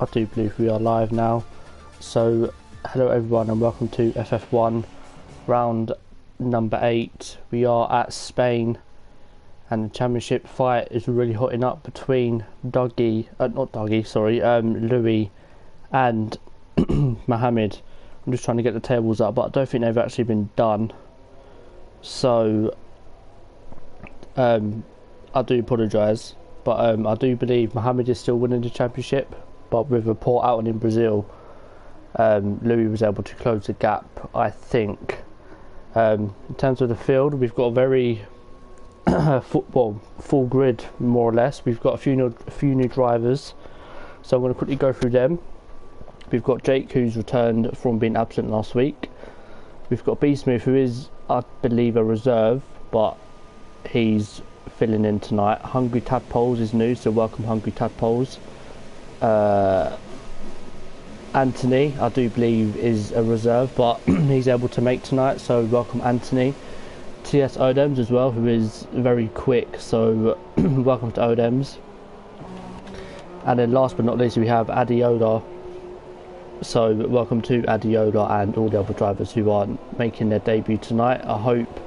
I do believe we are live now. So, hello everyone and welcome to FF1 round number 8. We are at Spain and the championship fight is really hotting up between Louis and Mohammed. I'm just trying to get the tables up, but I don't think they've actually been done. So, I do apologise, but I do believe Mohammed is still winning the championship, but with a port out in Brazil, Louis was able to close the gap, I think. In terms of the field, we've got a very full grid, more or less. We've got a few new drivers, so I'm going to quickly go through them. We've got Jake, who's returned from being absent last week. We've got B-Smooth, who is, I believe, a reserve, but he's filling in tonight. Hungry Tadpoles is new, so welcome Hungry Tadpoles. Anthony, I do believe, is a reserve, but he's able to make tonight, so welcome Anthony. TS Odems as well, who is very quick, so welcome to Odems. And then last but not least, we have Adiola, so welcome to Adiola and all the other drivers who are making their debut tonight. I hope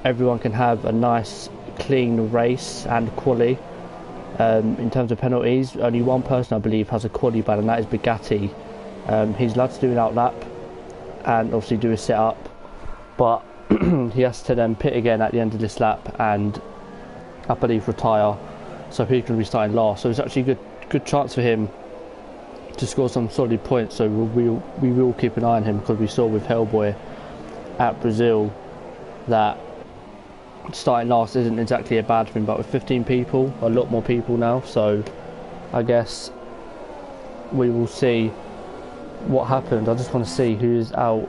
everyone can have a nice clean race and quali. In terms of penalties, only one person I believe has a quali ban, and that is Bugatti. He's allowed to do an outlap and obviously do a set up, but he has to then pit again at the end of this lap and I believe retire, so he's going to be starting last. So it's actually a good chance for him to score some solid points, so we will keep an eye on him, because we saw with Hellboy at Brazil that starting last isn't exactly a bad thing, but with 15 people, a lot more people now, so I guess we will see what happens. I just want to see who's out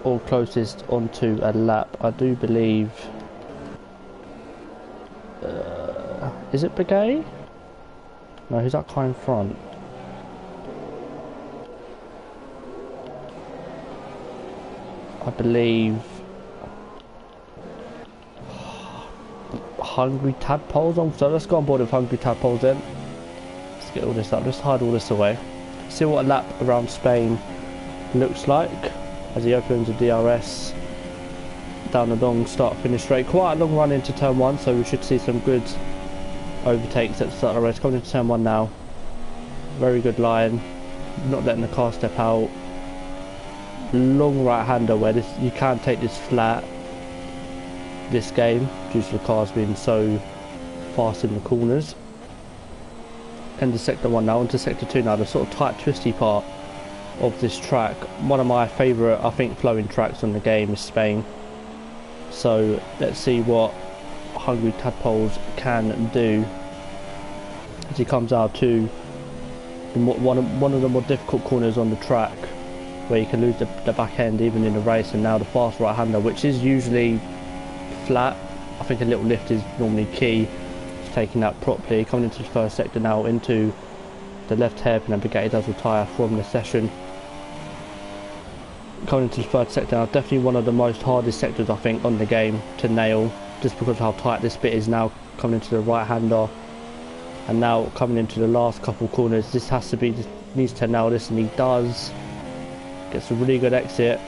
or closest onto a lap. I do believe is it Begay? No, who's that car in front? I believe Hungry Tadpoles on, so let's go on board with Hungry Tadpoles then. Let's get all this up, let's hide all this away. See what a lap around Spain looks like as he opens the DRS down the long start finish straight. Quite a long run into turn 1, so we should see some good overtakes at the start of the race. Coming into turn 1 now, very good line, not letting the car step out. Long right hander where you can't take this flat this game due to the cars being so fast in the corners. End of sector 1 now, into sector 2 now, the sort of tight twisty part of this track. One of my favourite, I think, flowing tracks on the game is Spain, so let's see what Hungry Tadpoles can do as he comes out to one of the more difficult corners on the track, where you can lose the back end even in the race. And now the fast right hander, which is usually flat, I think a little lift is normally key to taking that properly. Coming into the first sector now, into the left hairpin, and Bugatti does retire from the session. Coming into the third sector now, definitely one of the most hardest sectors I think on the game to nail, just because of how tight this bit is now. Coming into the right hander, and now coming into the last couple corners, this needs to nail this, and he does. Gets a really good exit,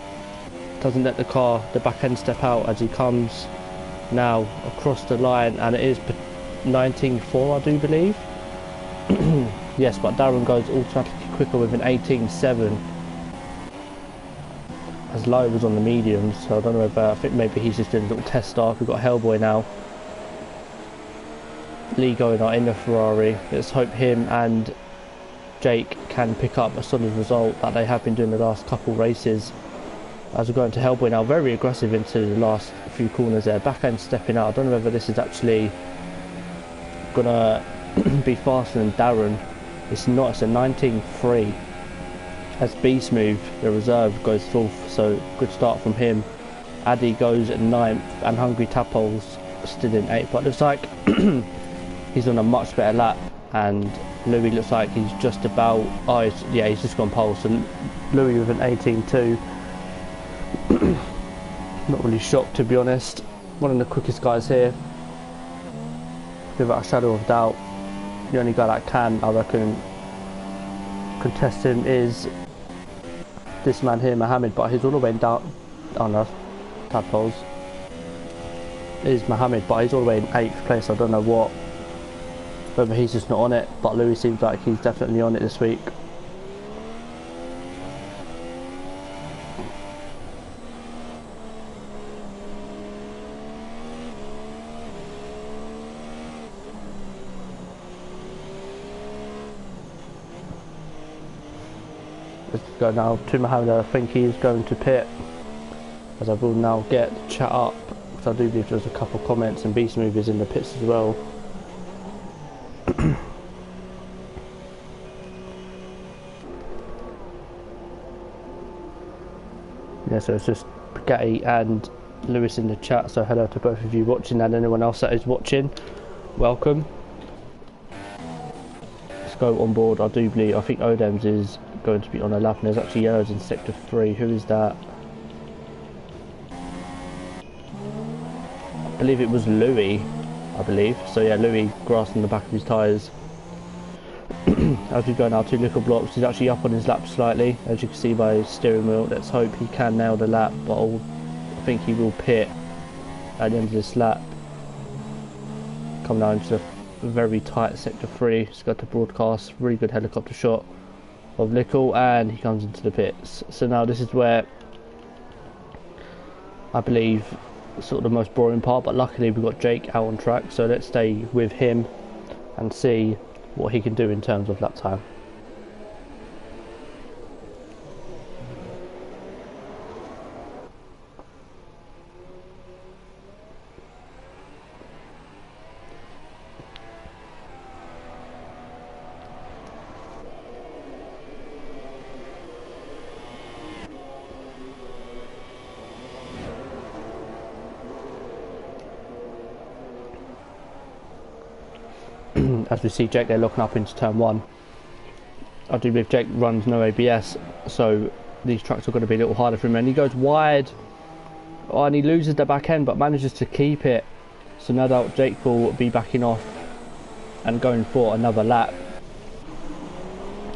doesn't let the back end step out as he comes now across the line, and it is 19.4 I do believe. Yes, but Darren goes automatically quicker with an 18.7 as Lowe was on the mediums, so I don't know if I think maybe he's just doing a little test start. We've got Hellboy now, Lee going out in the Ferrari. Let's hope him and Jake can pick up a solid result that they have been doing the last couple races. As we go into Hellboy now, very aggressive into the last few corners there, back end stepping out. I don't know whether this is actually gonna be faster than Darren. It's not, it's a 19.3 as B-Smooth, the reserve, goes 4th, so good start from him. Addy goes at 9th and Hungry Tadpoles still in 8th, but it looks like he's on a much better lap, and Louis looks like he's just about, he's just gone pole, so Louis with an 18.2. Not really shocked, to be honest. One of the quickest guys here, without a shadow of doubt. The only guy that can, I reckon, contesting is this man here, Mohammed, but he's all the way down on the tadpoles. Is Mohammed, but he's all the way in 8th place. I don't know whether he's just not on it, but Louis seems like he's definitely on it this week. Let's go now to Mohammed. I think he's going to pit, as I will now get the chat up, because I do believe there's a couple of comments and Beast Movers in the pits as well. Yeah, so it's just Bugatti and Lewis in the chat, so hello to both of you watching and anyone else that is watching, welcome. Let's go on board. I think Odems is going to be on a lap, and there's actually yellows in sector 3. Who is that? I believe it was Louis, I believe. So yeah, Louis grasping the back of his tyres. As we go now, 2 little blocks. He's actually up on his lap slightly, as you can see by his steering wheel. Let's hope he can nail the lap, but I think he will pit at the end of this lap. Come down to a very tight sector 3. He's got to broadcast. Really good helicopter shot of Lickle, and he comes into the pits. So now this is where I believe sort of the most boring part, but luckily we've got Jake out on track, so let's stay with him and see what he can do in terms of lap time. As we see Jake there looking up into turn 1. I do believe Jake runs no ABS, so these tracks are going to be a little harder for him, and he goes wide, and he loses the back end but manages to keep it. So no doubt Jake will be backing off and going for another lap.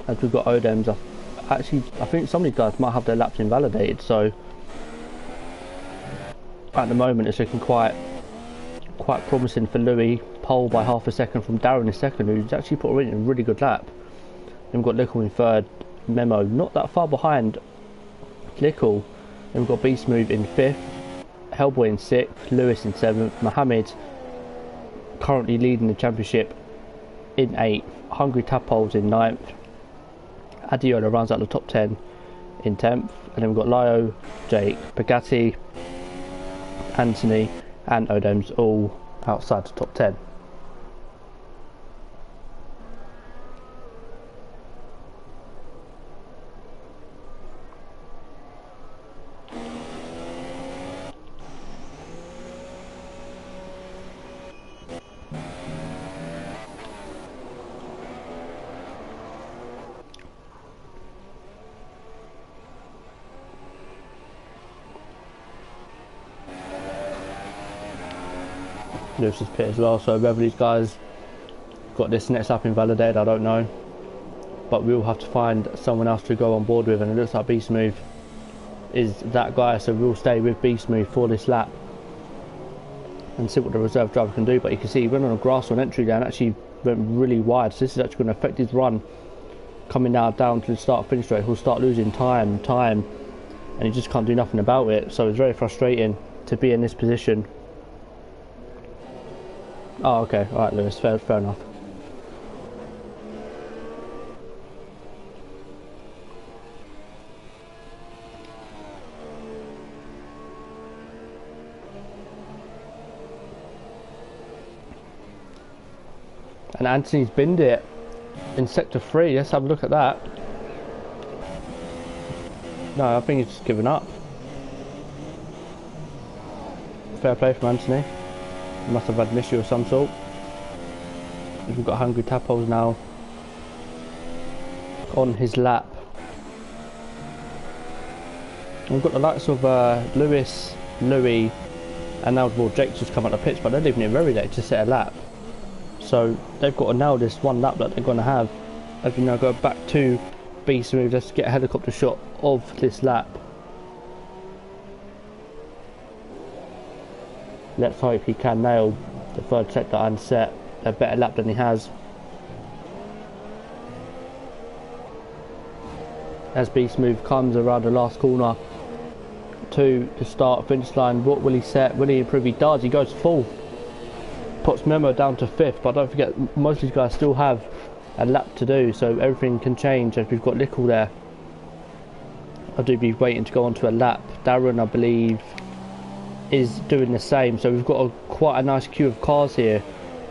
As we've got Odems, I think some of these guys might have their laps invalidated, so at the moment it's looking quite promising for Louis. Pole by half a second from Darren in second, who's actually put in a really good lap. Then we've got Lickle in third, Memo not that far behind Lickle. Then we've got Beast Move in 5th, Hellboy in 6th, Lewis in 7th, Mohammed currently leading the championship in 8th, Hungry Tadpoles in 9th, Adiola rounds out the top 10 in 10th, and then we've got Lio, Jake, Bugatti, Anthony and Odems all outside the top 10. Lewis's pit as well, so whether these guys got this next lap invalidated, I don't know, but we'll have to find someone else to go on board with, and it looks like Beast Move is that guy, so we'll stay with Beast Move for this lap and see what the reserve driver can do. But you can see he went on a grass on entry there and actually went really wide, so this is actually going to affect his run coming now down to the start finish straight. He'll start losing time, and he just can't do nothing about it, so it's very frustrating to be in this position. Oh, okay, alright Lewis, fair enough. And Anthony's binned it in sector 3, let's have a look at that. No, I think he's just given up. Fair play from Anthony. He must have had an issue of some sort. We've got Hungry Tadpoles now on his lap. And we've got the likes of Lewis, Louis, and now Jake's just come out the pitch, but they're leaving it very late to set a lap. So they've got to nail this one lap that they're going to have. As we now go back to beast move. Let's get a helicopter shot of this lap. Let's hope he can nail the third sector and set a better lap than he has. As beast move comes around the last corner to the start finish line, what will he set? Will he improve? He does. He goes full. Puts Memo down to 5th, but don't forget most of these guys still have a lap to do, so everything can change. As we've got Lickle there, I do be waiting to go on to a lap. Darren, I believe, is doing the same, so we've got quite a nice queue of cars here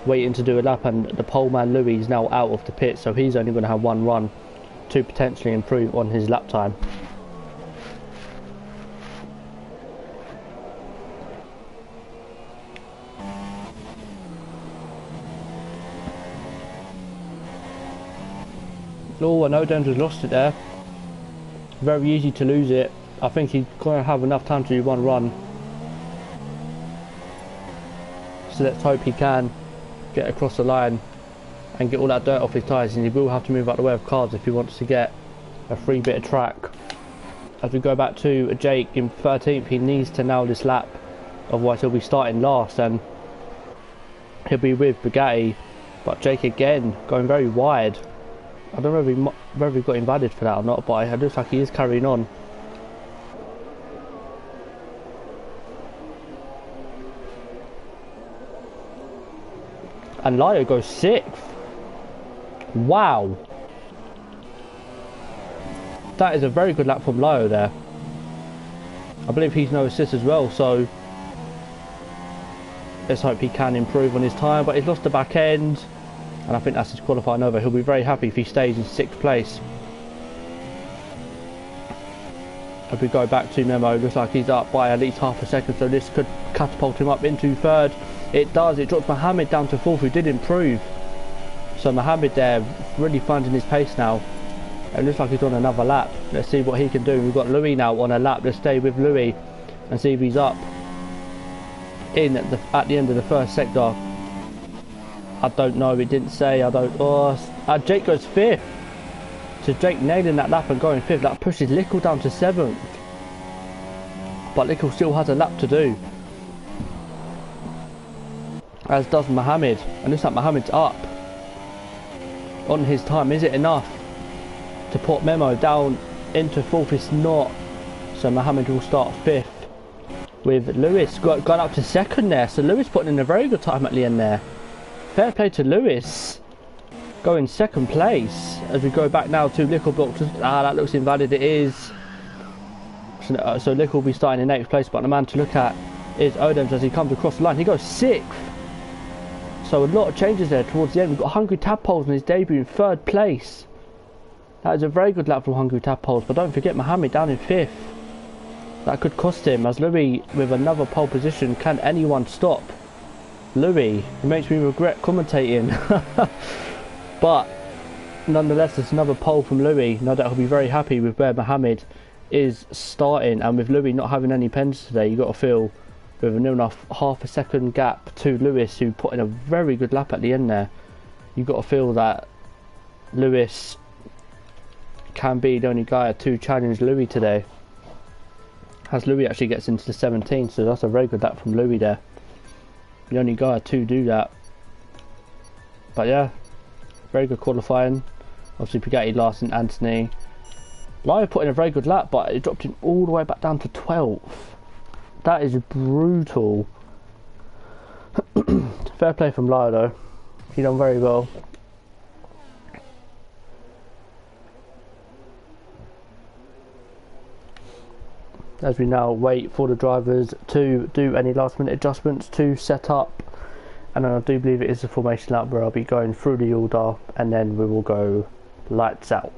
waiting to do a lap, and the pole man Louis is now out of the pit, so he's only going to have one run to potentially improve on his lap time. Oh, I know Denver's lost it there. Very easy to lose it. I think he's going to have enough time to do one run. So let's hope he can get across the line and get all that dirt off his tyres, and he will have to move out the way of cars if he wants to get a free bit of track. As we go back to Jake in 13th, he needs to nail this lap, otherwise he'll be starting last and he'll be with Bugatti. But Jake again going very wide. I don't know whether he got invited for that or not, but it looks like he is carrying on. And Lyo goes 6th. Wow. That is a very good lap from Lyo there. I believe he's no assist as well, so let's hope he can improve on his time, but he's lost the back end. And I think that's his qualifying over. He'll be very happy if he stays in 6th place. If we go back to Memo, looks like he's up by at least half a second, so this could catapult him up into 3rd. It does. It drops Mohammed down to 4th, who did improve. So Mohammed there really finding his pace now. It looks like he's on another lap. Let's see what he can do. We've got Louis now on a lap. Let's stay with Louis and see if he's up in at the end of the first sector. I don't know, it didn't say. I don't. Jake goes 5th. So Jake nailing that lap and going 5th. That pushes Lickle down to 7th. But Lickle still has a lap to do, as does Mohammed. And looks like Mohammed's up on his time. Is it enough to put Memo down into 4th? It's not. So Mohammed will start 5th with Lewis gone up to 2nd there. So Lewis putting in a very good time at the end there. Fair play to Lewis, going 2nd place. As we go back now to Lickle block. That looks invalid. It is. So Lickle will be starting in 8th place, but the man to look at is Odems as he comes across the line. He goes 6th. So a lot of changes there towards the end. We've got Hungry Tadpoles in his debut in 3rd place. That is a very good lap from Hungry Tadpoles, but don't forget Mohammed down in 5th. That could cost him, as Louis with another pole position. Can anyone stop Louis? It makes me regret commentating. But nonetheless, it's another pole from Louis. No doubt he'll be very happy with where Mohammed is starting, and with Louis not having any pens today, you've got to feel with a near enough half a second gap to Lewis, who put in a very good lap at the end there. You've got to feel that Lewis can be the only guy to challenge Louis today, as Louis actually gets into the 17th, so that's a very good lap from Louis there. The only guy to do that. But yeah, very good qualifying. Obviously Bugatti last and Anthony. Lyo put in a very good lap, but it dropped him all the way back down to 12th. That is brutal. Fair play from Lyo though. He done very well. As we now wait for the drivers to do any last minute adjustments to set up, and then I do believe it is the formation lap where I'll be going through the order, and then we will go lights out.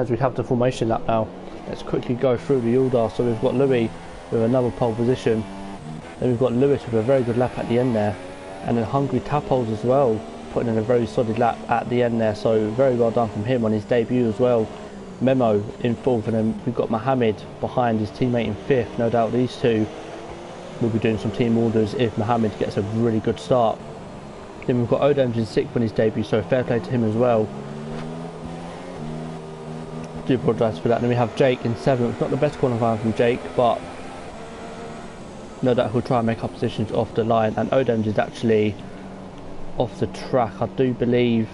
as we have the formation lap now. Let's quickly go through the order. So we've got Louis with another pole position. Then we've got Lewis with a very good lap at the end there. And then Hungry Tadpoles as well, putting in a very solid lap at the end there. So very well done from him on his debut as well. Memo in fourth, and then we've got Mohammed behind his teammate in fifth. No doubt these two will be doing some team orders if Mohammed gets a really good start. Then we've got Odems in sixth on his debut, so fair play to him as well. Do apologise for that. And then we have Jake in seventh. Not the best qualifying from Jake, but no doubt he'll try and make up positions off the line. And Odems is actually off the track, I do believe.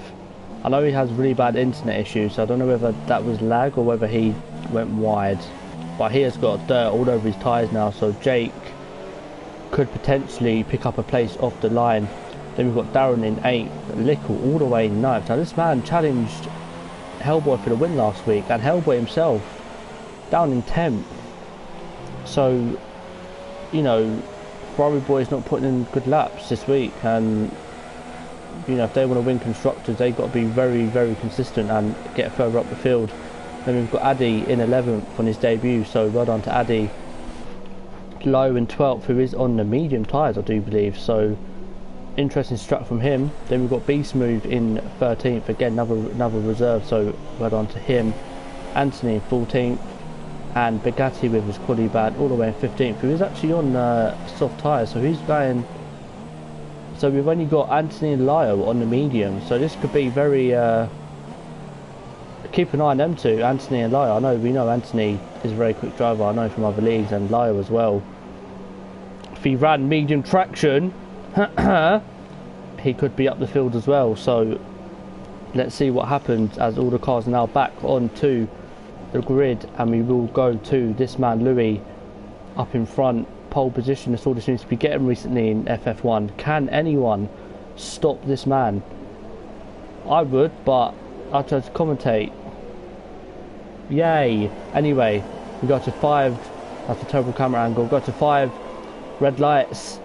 I know he has really bad internet issues, so I don't know whether that was lag or whether he went wide. But he has got dirt all over his tyres now, so Jake could potentially pick up a place off the line. Then we've got Darren in 8th, Lickle all the way in 9th. Now this man challenged Hellboy for the win last week, and Hellboy himself down in 10th. So, you know, Ferrari boys not putting in good laps this week, and you know, if they want to win constructors, they've got to be very, very consistent and get further up the field. Then we've got Addy in 11th on his debut, so well done to Addy. Low in 12th, who is on the medium tyres, I do believe, so interesting strap from him. Then we've got Beast Move in 13th, again another reserve, so well done to him. Anthony in 14th, and Bugatti with his quality bad all the way in 15th, who is actually on soft tyres, so he's going. So we've only got Anthony and Lyle on the medium, so this could be very keep an eye on them two, Anthony and Lyle. We know Anthony is a very quick driver, I know from other leagues, and Lyle as well. If he ran medium traction, he could be up the field as well. So let's see what happens as all the cars are now back onto the grid, and we will go to this man Louis up in front, pole position. That's all this seems to be getting recently in FF1. Can anyone stop this man? I would, but I'll try to commentate. Yay! Anyway, we got to 5. That's a terrible camera angle. Got to 5 red lights,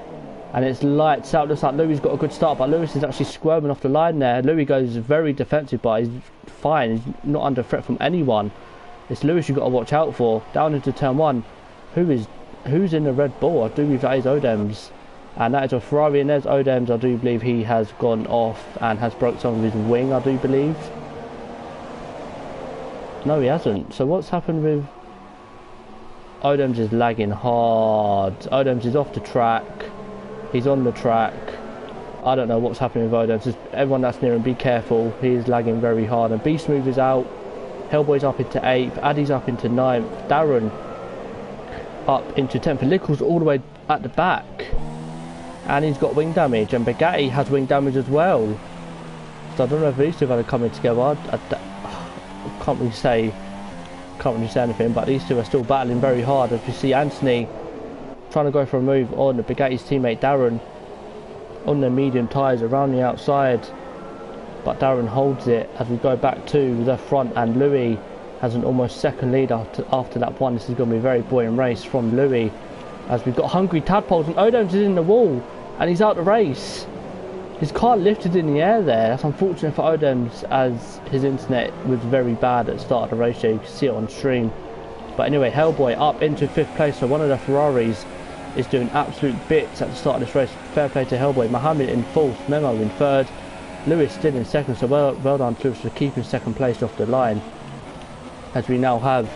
and it's lights out. Looks like Louis got a good start, but Lewis is actually squirming off the line there. Louis goes very defensive, but he's fine. He's not under threat from anyone. It's Lewis you've got to watch out for. Down into turn 1. Who's in the Red Bull? I do believe that is Odems, and that is a Ferrari, and there's Odems. I do believe he has gone off and has broke some of his wing, I do believe. No, he hasn't. So what's happened with Odems? Is lagging hard. Odems is off the track. He's on the track. I don't know what's happening with Odems. Just everyone that's near him, be careful. He is lagging very hard. And Beast Move is out. Hellboy's up into 8th. Addy's up into 9th. Darren up into 10th. Lickle's all the way at the back, and he's got wing damage, and Bugatti has wing damage as well. So I don't know if these two are coming together. I can't really say anything, but these two are still battling very hard. As you see Anthony trying to go for a move on Bugatti's teammate Darren on the medium tyres around the outside, but Darren holds it as we go back to the front, and Louis has an almost second lead after that one. This is going to be a very buoyant race from Louis, as we've got Hungry Tadpoles, and Odems is in the wall and he's out the race. His car lifted in the air there. That's unfortunate for Odems, as his internet was very bad at the start of the race. You can see it on stream. But anyway, Hellboy up into 5th place, so one of the Ferraris is doing absolute bits at the start of this race. Fair play to Hellboy. Mohammed in 4th, Memo in 3rd, Lewis still in 2nd, so well done to Lewis for keeping 2nd place off the line. As we now have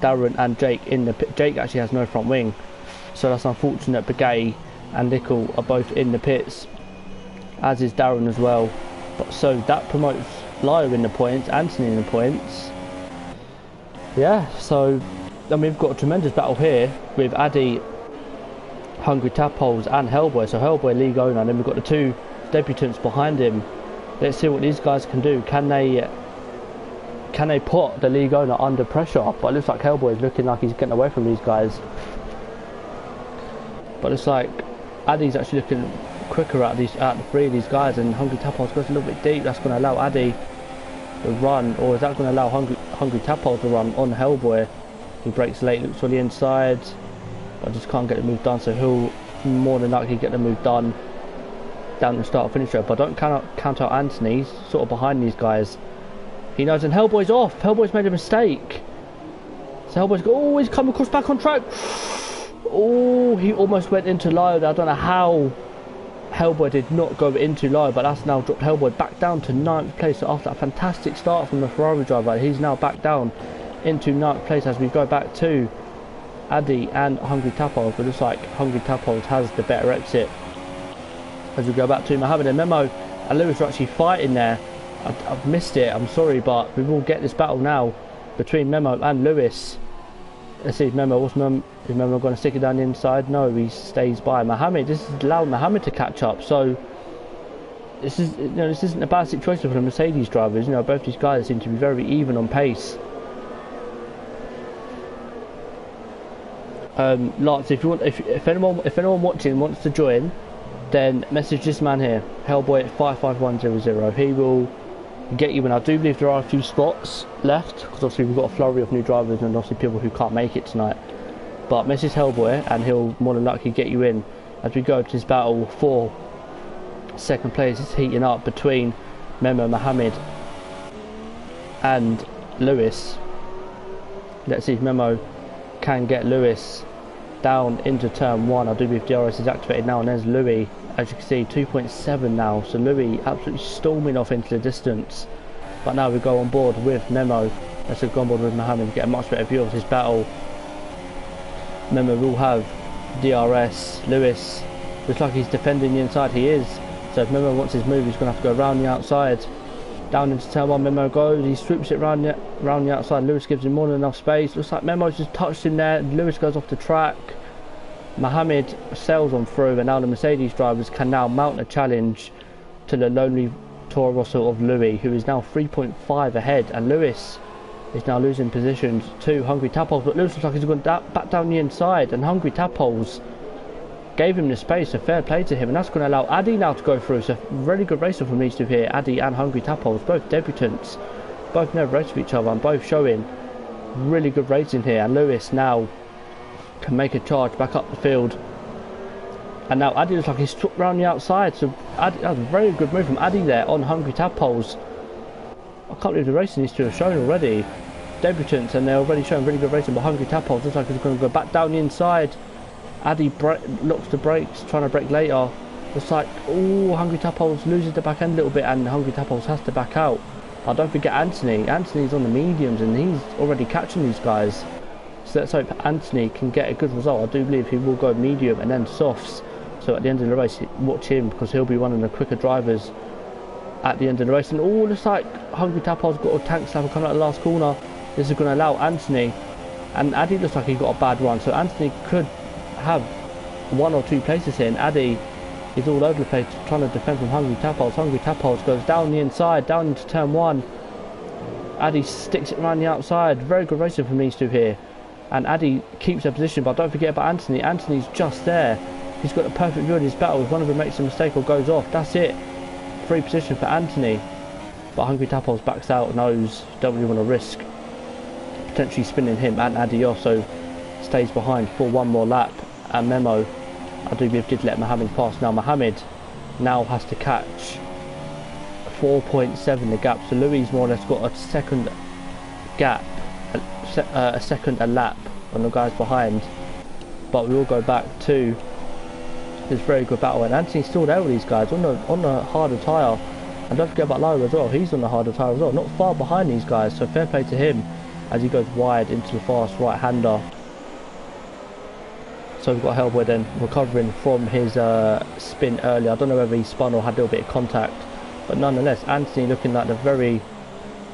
Darren and Jake in the pit. Jake actually has no front wing, so that's unfortunate. Bugatti and Nickel are both in the pits, as is Darren as well. But so that promotes Lyle in the points, Anthony in the points. Yeah, so then we've got a tremendous battle here with Addy, Hungry Tadpoles and Hellboy. So Hellboy league owner, and then we've got the 2 debutants behind him. Let's see what these guys can do. Can they put the league owner under pressure? But it looks like Hellboy is looking like he's getting away from these guys. But it's like Addy's actually looking quicker at the 3 of these guys, and Hungry Tadpoles goes a little bit deep. That's going to allow Addy to run, or is that going to allow Hungry Tadpoles to run on Hellboy? He breaks late, looks on the inside, but just can't get the move done, so he'll more than likely get the move done down the start finish road. But don't count out Anthony. He's sort of behind these guys. He knows, and Hellboy's off. Hellboy's made a mistake. So Hellboy's got, oh, he's come across back on track. Oh, he almost went into low. I don't know how Hellboy did not go into low, but that's now dropped Hellboy back down to 9th place. So after that fantastic start from the Ferrari driver, he's now back down into 9th place as we go back to Addy and Hungry Tadpoles. But it looks like Hungry Tadpoles has the better exit as we go back to Mohammed and Memo and Lewis are actually fighting there. I've missed it, I'm sorry, but we will get this battle now between Memo and Lewis. Let's see if Memo, is Memo going to stick it down the inside? No, he stays by Mohammed. This has allowed Mohammed to catch up, so this is, this isn't a bad situation for the Mercedes drivers. Both these guys seem to be very even on pace. Lance, if anyone watching wants to join, then message this man here, Hellboy at 55100. He will get you in. I do believe there are a few spots left because obviously we've got a flurry of new drivers and obviously people who can't make it tonight. But message Hellboy and he'll more than likely get you in as we go to this battle for 2nd place. It's heating up between Memo Mohammed and Lewis. Let's see if Memo can get Lewis down into turn 1. I do believe DRS is activated now, and there's Louis, as you can see, 2.7 now. So Louis absolutely storming off into the distance. But now we go on board with Memo. Let's go on board with Mohammed, get a much better view of this battle. Memo will have DRS. Lewis looks like he's defending the inside. He is. So if Memo wants his move, he's going to have to go around the outside. Down into turn 1, Memo goes. He swoops it round the outside. Lewis gives him more than enough space. Looks like Memo's just touched him there. Lewis goes off the track. Mohammed sails on through, and now the Mercedes drivers can now mount a challenge to the lonely Toro Rosso of Louis, who is now 3.5 ahead. And Lewis is now losing positions to Hungry Tadpoles. But Lewis looks like he's going back down the inside, and Hungry Tadpoles gave him the space, so fair play to him, and that's going to allow Addy now to go through. So really good racing from these two here, Addy and Hungry Tadpoles, both debutants, both never raced with each other and both showing really good racing here. And Lewis now can make a charge back up the field, and now Addy looks like he's struck round the outside. So Addy, that was a very good move from Addy there on Hungry Tadpoles. I can't believe the racing these two have shown already, debutants, and they're already showing really good racing. But Hungry Tadpoles looks like he's going to go back down the inside. Addy locks the brakes, trying to brake later. Looks like, oh, Hungry Tadpoles loses the back end a little bit, and Hungry Tadpoles has to back out. I don't forget Anthony. Anthony's on the mediums, and he's already catching these guys. So let's hope Anthony can get a good result. I do believe he will go medium and then softs. So at the end of the race, watch him, because he'll be one of the quicker drivers at the end of the race. And oh, looks like Hungry Tadpoles got a tank slammer coming out of the last corner. This is going to allow Anthony, and Addy looks like he got a bad run. So Anthony could have 1 or 2 places here, and Addy is all over the place trying to defend from Hungry Tadpoles. Hungry Tadpoles goes down the inside, down into turn 1. Addy sticks it around the outside. Very good racing from these two here, and Addy keeps their position. But don't forget about Anthony. Anthony's just there. He's got a perfect view of his battle. If one of them makes a mistake or goes off, that's it. Free position for Anthony. But Hungry Tadpoles backs out, knows, don't really want to risk potentially spinning him and Addy off, so stays behind for one more lap. And Memo, I do believe, did let Mohammed pass. Now Mohammed now has to catch 4.7 the gap, so Louis more or less got a second gap, a second a lap on the guys behind. But we will go back to this very good battle, and Anthony's still there with these guys on the harder tyre. And don't forget about Lyle as well, he's on the harder tyre as well, not far behind these guys, so fair play to him as he goes wide into the fast right-hander. So we've got Hellboy then recovering from his spin earlier. I don't know whether he spun or had a little bit of contact, but nonetheless, Anthony looking like the very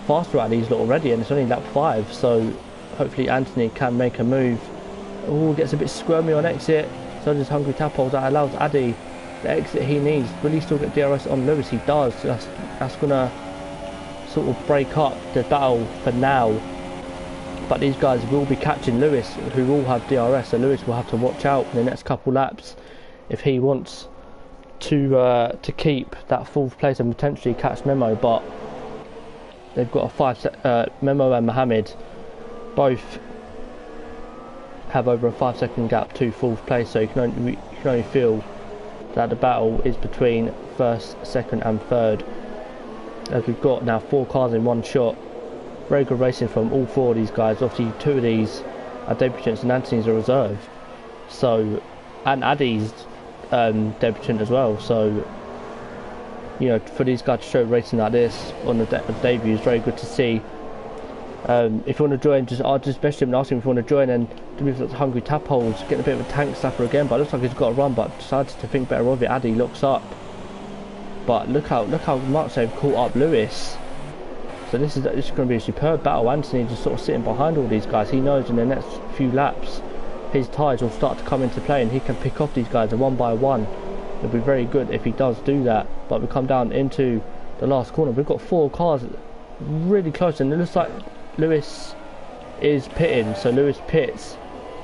faster out of these lot already, and it's only lap 5, so hopefully Anthony can make a move. Oh, gets a bit squirmy on exit, so does Hungry Tadpoles. That allows Addy the exit he needs. Will he still get DRS on Lewis? He does. That's gonna sort of break up the battle for now. But these guys will be catching Lewis, who will have DRS, so Lewis will have to watch out in the next couple laps if he wants to keep that 4th place and potentially catch Memo. But they've got a Memo and Mohammed both have over a 5-second gap to 4th place, so you can only feel that the battle is between 1st, 2nd and 3rd, as we've got now 4 cars in one shot. very good racing from all 4 of these guys. Obviously 2 of these are debutants and Anthony's a reserve. So, and Addy's debutant as well. So, you know, for these guys to show racing like this on the debut is very good to see. If you want to join, I'll just message him and ask him if you want to join and do with Hungry Tadpoles, getting a bit of a tank slapper again, but it looks like he's got a run, but decides to think better of it. Addy looks up, but look how much they've caught up Lewis. So this is going to be a superb battle. Anthony just sort of sitting behind all these guys. He knows in the next few laps his tyres will start to come into play and he can pick off these guys one by one. It'll be very good if he does do that. But we come down into the last corner. We've got 4 cars really close, and it looks like Lewis is pitting. So Lewis pits.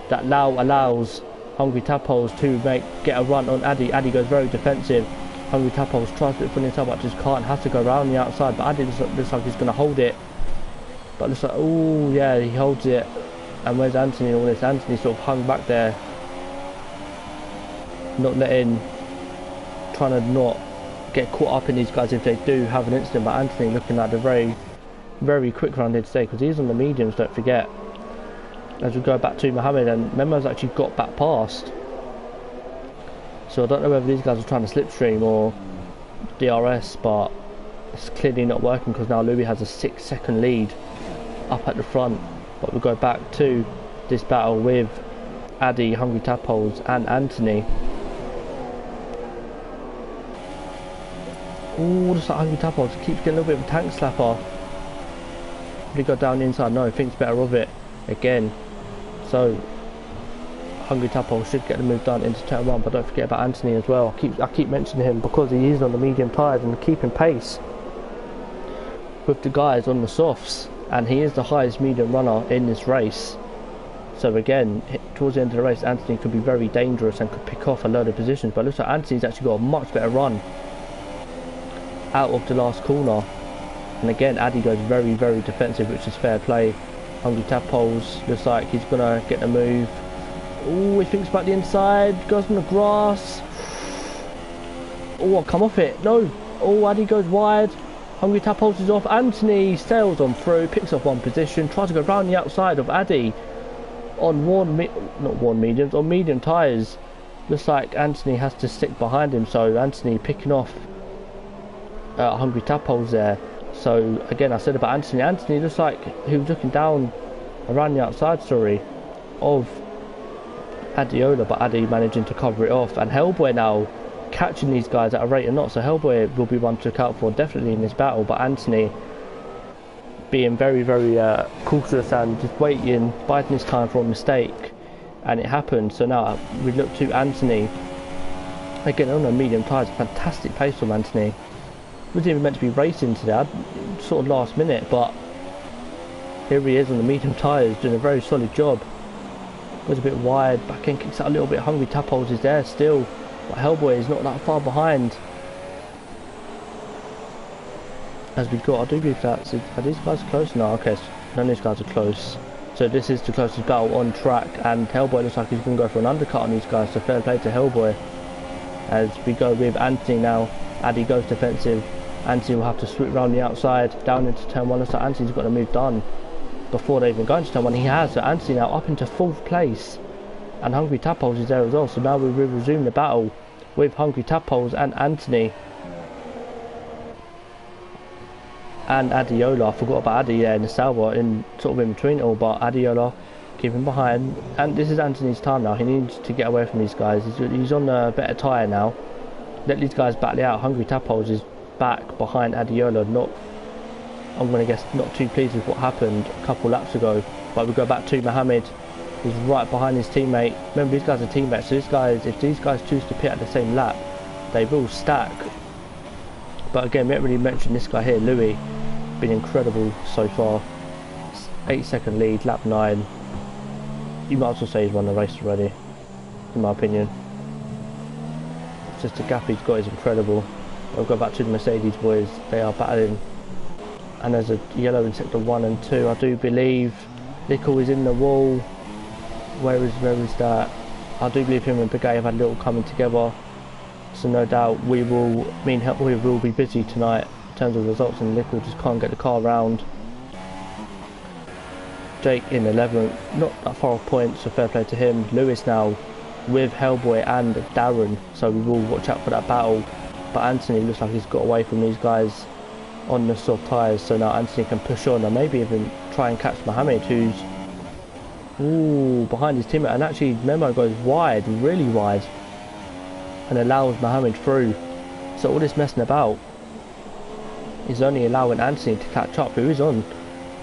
That now allows Hungry Tadpoles to get a run on Addy. Addy goes very defensive. Hungry Tadpoles tries to put inside, but just can't. Has to go around the outside. But Addy looks like he's going to hold it. But looks like, oh yeah, he holds it. And where's Anthony and all this? Anthony sort of hung back there, not trying to not get caught up in these guys if they do have an incident. But Anthony looking at a very, very quick round here today, because he's on the mediums, don't forget. As we go back to Mohammed, and Memo's actually got back past. So I don't know whether these guys are trying to slipstream or DRS, but it's clearly not working because now Louis has a 6-second lead up at the front. But we go back to this battle with Addy, Hungry Tadpoles and Anthony. Oh, just like Hungry Tadpoles keeps getting a little bit of a tank slapper. We go down the inside, no, thinks better of it again. So Hungry Tadpoles should get the move done into turn 1, but don't forget about Anthony as well. I keep mentioning him because he is on the medium tyres and keeping pace with the guys on the softs, and he is the highest medium runner in this race. So again, towards the end of the race, Anthony could be very dangerous and could pick off a load of positions, but it looks like Anthony's actually got a much better run out of the last corner. And again, Addy goes very, very defensive, which is fair play. Hungry Tadpoles looks like he's gonna get the move. Oh, he thinks about the inside, goes on the grass. Oh, come off it, no. Oh, Addy goes wide. Hungry Tadpoles is off. Anthony sails on through, picks up 1 position, tries to go round the outside of Addy on medium tyres. Looks like Anthony has to stick behind him, so Anthony picking off Hungry Tadpoles there. So again, I said about Anthony. Anthony looks like he was looking down around the outside, of Adiola, but Addy managing to cover it off. And Hellboy now catching these guys at a rate of knots, so Hellboy will be one to look out for definitely in this battle. But Anthony being very, very cautious and just waiting, biding his time for a mistake, and it happened. So now we look to Anthony again on the medium tyres. Fantastic pace from Anthony. Wasn't even meant to be racing today, sort of last minute, but here he is on the medium tyres doing a very solid job. Goes a bit wide, back end kicks out a little bit. Hungry Tadpoles is there still, but Hellboy is not that far behind. As we got, I do believe that, are these guys close? No, okay, none of these guys are close. So this is the closest battle on track, and Hellboy looks like he's going to go for an undercut on these guys, so fair play to Hellboy. As we go with Anthony now, Addy goes defensive. Anthony will have to swoop around the outside, down into turn 1. Looks like Anthony's got the move done before they even go into turn 1. He has, so Anthony now up into 4th place. And Hungry Tadpoles is there as well, so now we will resume the battle with Hungry Tadpoles and Anthony. And Adiola, I forgot about Addy there in the Sauber, in sort of in between it all, but Adiola keeping behind. And this is Anthony's time now, he needs to get away from these guys. He's on a better tyre now. Let these guys battle it out. Hungry Tadpoles is back behind Adiola, I'm going to guess not too pleased with what happened a couple laps ago. But we go back to Mohammed, who's right behind his teammate. Remember, these guys are teammates, so if these guys choose to pit at the same lap, they will stack. But again, we haven't really mentioned this guy here, Louis, been incredible so far. 8-second lead, lap 9. You might as well say he's won the race already, in my opinion. Just the gap he's got is incredible. I'll go back to the Mercedes boys, they are battling. And there's a yellow in sector 1 and 2. I do believe Nickel is in the wall. Where is that? I do believe him and Big A have had a little coming together. So no doubt we will be busy tonight in terms of results, and Nickel just can't get the car round. Jake in 11th, not that far off points, so fair play to him. Lewis now with Hellboy and Darren, so we will watch out for that battle. But Anthony looks like he's got away from these guys on the soft tyres, so now Anthony can push on and maybe even try and catch Mohammed, who's behind his teammate. And actually Memo goes wide, really wide, and allows Mohammed through. So all this messing about is only allowing Anthony to catch up, who is on,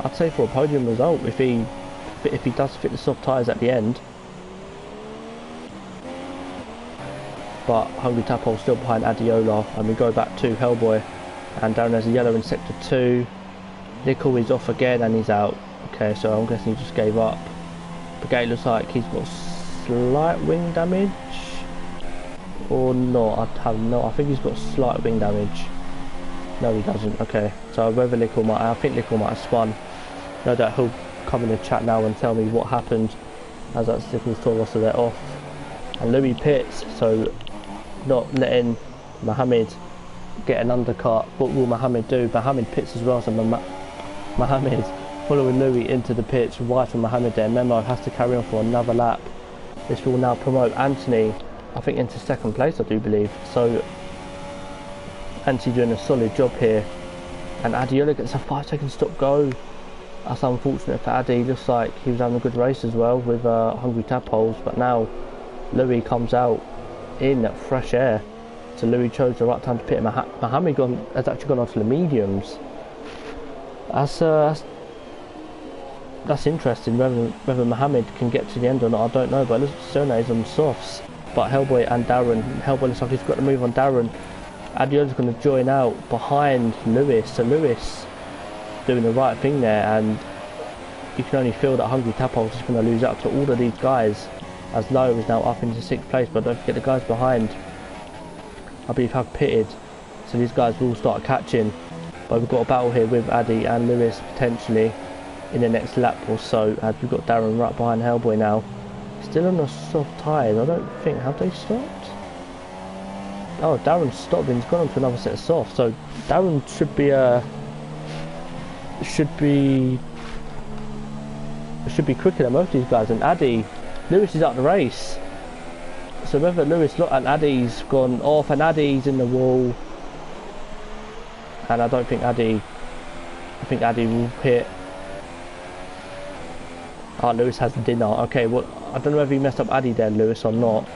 I'd say, for a podium result if he does fit the soft tyres at the end. But Hungry Tadpole still behind Adiola, and we go back to Hellboy, and Darren has a yellow in sector 2. Nickel is off again and he's out. Okay, so I'm guessing he just gave up. Brigade looks like he's got slight wing damage, or not. I think he's got slight wing damage. No, he doesn't. Okay, so whether I think Lickle might have spun. No doubt he'll come in the chat now and tell me what happened, as that signals told us that they're off. And Louis pits, so not letting Mohammed get an undercut. What will Mohammed do? Mohammed pits as well, so Mohammed following Louis into the pits, wide from Mohammed there. Memo has to carry on for another lap. This will now promote Anthony, I think, into 2nd place, I do believe. So Anthony doing a solid job here, and Adiola gets a 5-second stop go. That's unfortunate for Addy. Looks like he was having a good race as well with Hungry Tadpoles, but now Louis comes out in fresh air. So Louis chose the right time to pit. Mohammed has actually gone onto the mediums. That's interesting. Whether Mohammed can get to the end or not, I don't know. But Sona is on the softs. But Hellboy and Darren. Hellboy looks like he's got to move on Darren. Adiola's going to join out behind Lewis. So Lewis doing the right thing there, and you can only feel that Hungry Tadpole is going to lose out to all of these guys, as Lowe is now up into 6th place. But don't forget the guys behind, I believe, have pitted, so these guys will start catching. But we've got a battle here with Addy and Lewis potentially in the next lap or so, as we've got Darren right behind Hellboy now, still on the soft tyres. I don't think, have they stopped? Oh, Darren stopped and he's gone on to another set of soft, so Darren should be quicker than most of these guys. And Addy, Lewis is out the race, so whether Lewis and Addy's gone off, and Addy's in the wall, and I think Addy will hit. Oh, Lewis has dinner. Okay, well, I don't know whether he messed up Addy there, Lewis, or not,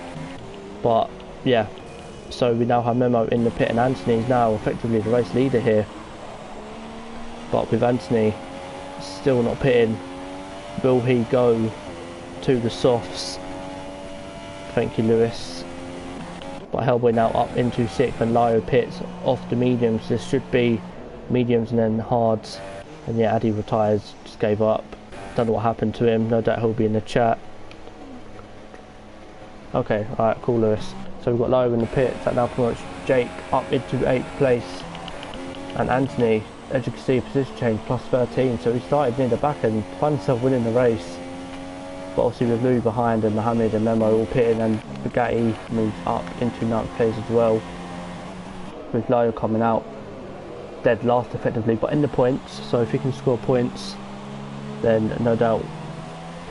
but yeah. So we now have Memo in the pit, and Anthony is now effectively the race leader here. But with Anthony still not pitting, will he go to the softs? Thank you, Lewis. But Hellboy now up into 6th, and Lyo pits off the mediums. This should be mediums and then hards. And yeah, Addy retires, just gave up. Don't know what happened to him. No doubt he'll be in the chat. Okay, alright, cool, Lewis. So we've got Lyo in the pit. That now promotes Jake up into 8th place. And Anthony, as you can see, position change plus 13. So he started near the back and found himself winning the race. But obviously with Louis behind and Mohammed and Memo all pitting, and Bugatti moves up into 9th place as well, with Lyo coming out dead last effectively, but in the points. So if he can score points, then no doubt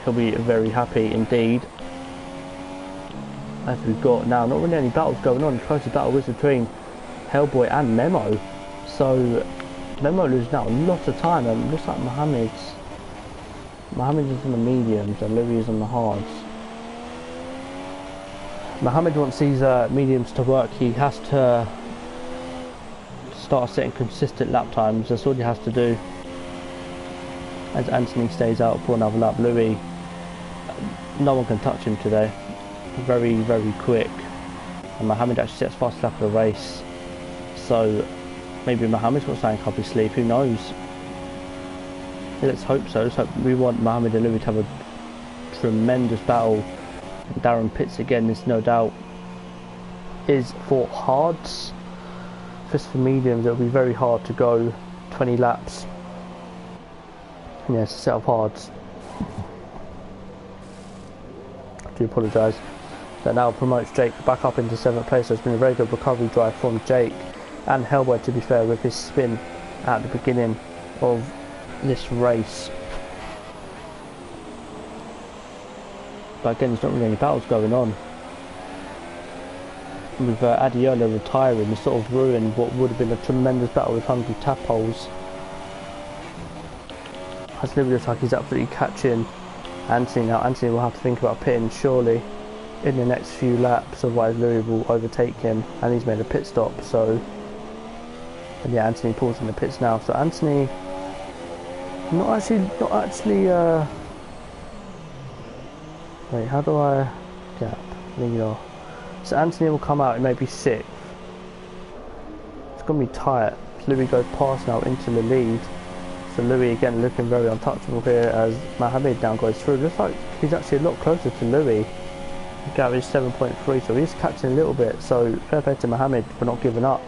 he'll be very happy indeed. As we've got now not really any battles going on. The closest battle is between Hellboy and Memo, so Memo loses now a lot of time, and it looks like Mohammed is on the mediums and Louis is on the hards. Mohammed wants these mediums to work. He has to start setting consistent lap times. That's all he has to do. As Anthony stays out for another lap, Louis, no one can touch him today. Very, very quick. And Mohammed actually sets fast lap of the race. So maybe Mohammed's got something up his sleeve, who knows? Yeah, let's hope so. Let's hope. We want Mohammed and Louis to have a tremendous battle. And Darren pits again. This no doubt is for hards. Just for mediums, it'll be very hard to go 20 laps. And yeah, it's a set of hards. I do apologise. That now promotes Jake back up into 7th place. So it's been a very good recovery drive from Jake and Hellboy, to be fair, with his spin at the beginning of this race. But again, there's not really any battles going on. With Adiola retiring, it's sort of ruined what would have been a tremendous battle with Hungry Tadpoles. As Louis looks like he's absolutely catching Anthony now. Anthony will have to think about pitting surely in the next few laps, otherwise Louis will overtake him, and he's made a pit stop. So, and yeah, Anthony pulls in the pits now. So Anthony, not actually. Wait, how do I gap? There you go. So Anthony will come out in maybe 6th. It's going to be tight. Louis goes past now into the lead. So Louis again looking very untouchable here as Mohammed now goes through. Looks like he's actually a lot closer to Louis. Gap is 7.3, so he's catching a little bit. So fair play to Mohammed for not giving up.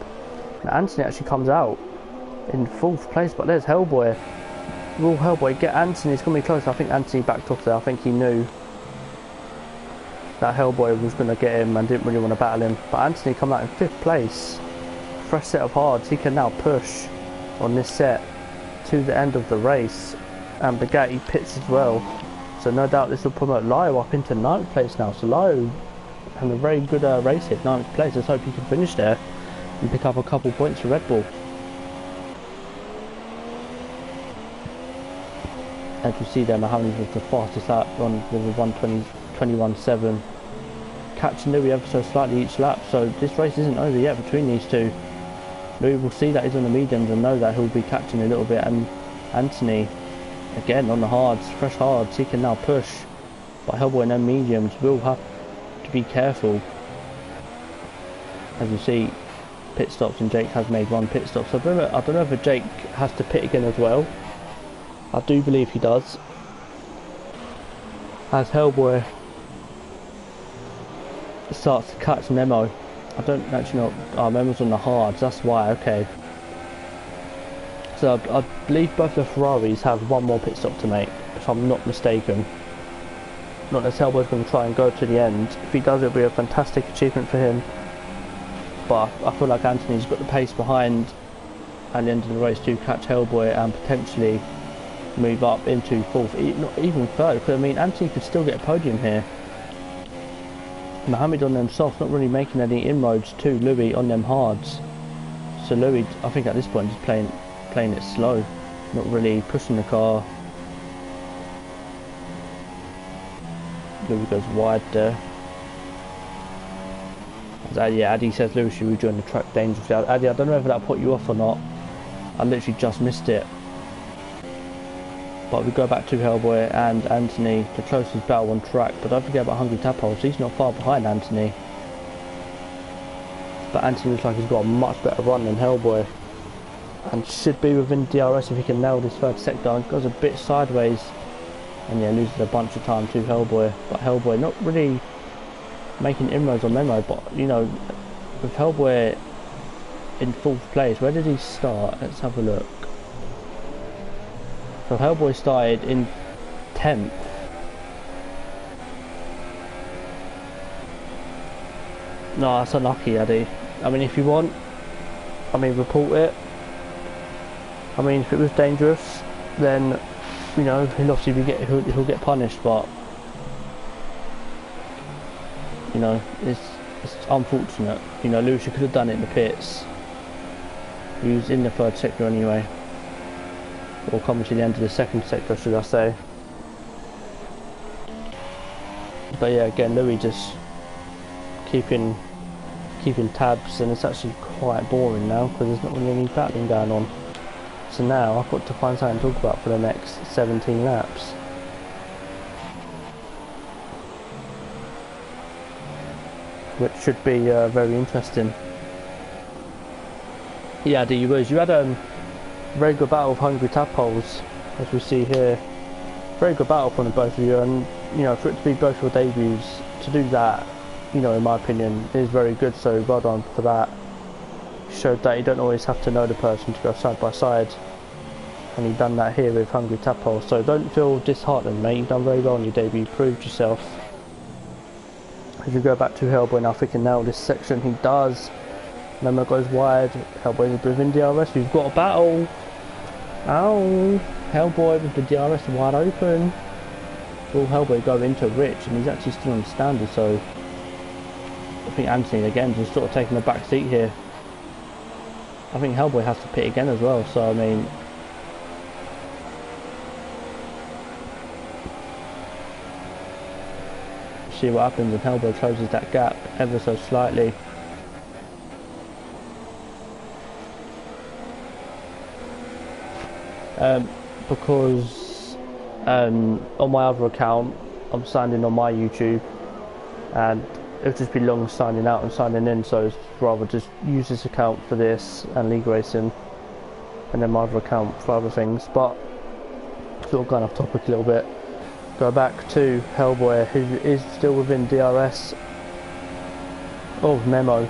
Now Anthony actually comes out in 4th place, but there's Hellboy. Will Hellboy get Anthony? It's going to be close. I think Anthony backed off there. I think he knew that Hellboy was going to get him and didn't really want to battle him. But Anthony come out in 5th place. Fresh set of hards. He can now push on this set to the end of the race. And Bugatti pits as well. So no doubt this will promote Lyo up into 9th place now. So Lyo having a very good race here, 9th place. Let's hope he can finish there and pick up a couple points for Red Bull. As you see there, Mohammed was the fastest lap on with a 1:21.7, catching Louis ever so slightly each lap. So this race isn't over yet between these two. Louis will see that he's on the mediums and know that he'll be catching a little bit, and Anthony again on the hards, fresh hards, he can now push. But Hellboy and them mediums will have to be careful. As you see, pit stops, and Jake has made 1 pit stop. So I don't know if Jake has to pit again as well. I do believe he does. As Hellboy starts to catch Memo. I don't actually know. Oh, Memo's on the hards, that's why, okay. So I believe both the Ferraris have 1 more pit stop to make, if I'm not mistaken. Not that Hellboy's going to try and go to the end. If he does, it'll be a fantastic achievement for him. But I feel like Anthony's got the pace behind at the end of the race to catch Hellboy and potentially move up into 4th, not even 3rd, because I mean Anthony could still get a podium here. Mohammed on them softs, not really making any inroads to Louis on them hards. So Louis, I think at this point, is playing it slow, not really pushing the car. Louis goes wide there. Yeah, Addy says Louis should rejoin the track dangerously. Addy, I don't know whether that put you off or not. I literally just missed it. But we go back to Hellboy and Anthony, the closest battle on track. But don't forget about Hungry Tadpoles, he's not far behind Anthony. But Anthony looks like he's got a much better run than Hellboy. And should be within DRS if he can nail this 3rd sector. And goes a bit sideways. And yeah, loses a bunch of time to Hellboy. But Hellboy not really making inroads on Memo. But, you know, with Hellboy in 4th place, where did he start? Let's have a look. So Hellboy started in 10th. No, that's unlucky, Addy. I mean, if you want, I mean, report it. I mean, if it was dangerous, then, you know, he'll obviously he'll get punished. But, you know, it's unfortunate. You know, Lucia could have done it in the pits. He was in the 3rd sector anyway. Or coming to the end of the 2nd sector, should I say. But yeah, again, Louis just keeping tabs, and it's actually quite boring now because there's not really any battling going on. So now I've got to find something to talk about for the next 17 laps. Which should be very interesting. Yeah, you had very good battle of Hungry Tadpoles, as we see here. Very good battle from the both of you, and you know, for it to be both your debuts, to do that, you know, in my opinion, is very good. So well done for that. Showed that you don't always have to know the person to go side by side, and you've done that here with Hungry Tadpoles. So don't feel disheartened, mate. You've done very well on your debut. You proved yourself. If you go back to Hellboy now, if he can nail this section, he does. Memo goes wide. Hellboy within DRS. We've got a battle. Ow! Hellboy with the DRS wide open. will Hellboy go into Rich, and he's actually still on standard, so I think Anthony again just sort of taking the back seat here. I think Hellboy has to pit again as well, so I mean, see what happens, and Hellboy closes that gap ever so slightly. Because on my other account I'm signing on my YouTube, and it'll just be long signing out and signing in, so it's rather just use this account for this and league racing, and then my other account for other things. But sort of going off topic a little bit, go back to Hellboy, who is still within DRS. Oh, memo.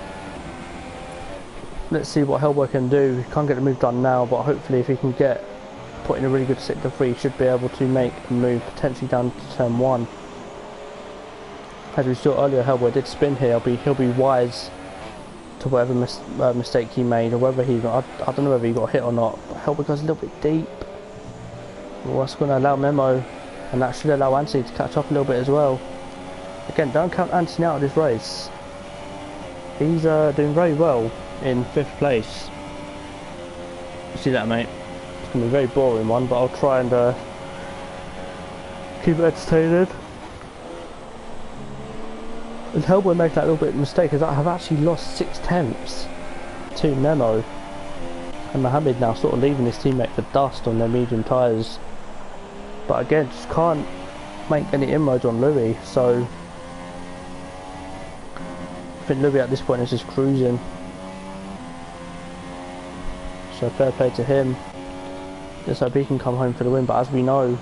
Let's see what Hellboy can do. He can't get the move done now, but hopefully if he can get put in a really good sector 3, he should be able to make a move potentially down to turn 1. As we saw earlier, Hellboy did spin here. He'll be wise to whatever mistake he made, or whether he got, I don't know whether he got hit or not. Hellboy goes a little bit deep. Well, that's going to allow Memo, and that should allow Anthony to catch up a little bit as well. Again, don't count Anthony out of this race. He's doing very well in 5th place. You see that, mate? It's going to be a very boring one, but I'll try and keep it entertaining. And Hellboy made that little bit of mistake, as I have actually lost 6 tenths to Memo, and Mohammed now sort of leaving his teammate for dust on their medium tyres. But again, just can't make any inroads on Louis, so I think Louis at this point is just cruising. So fair play to him. Just hope he can come home for the win, but as we know,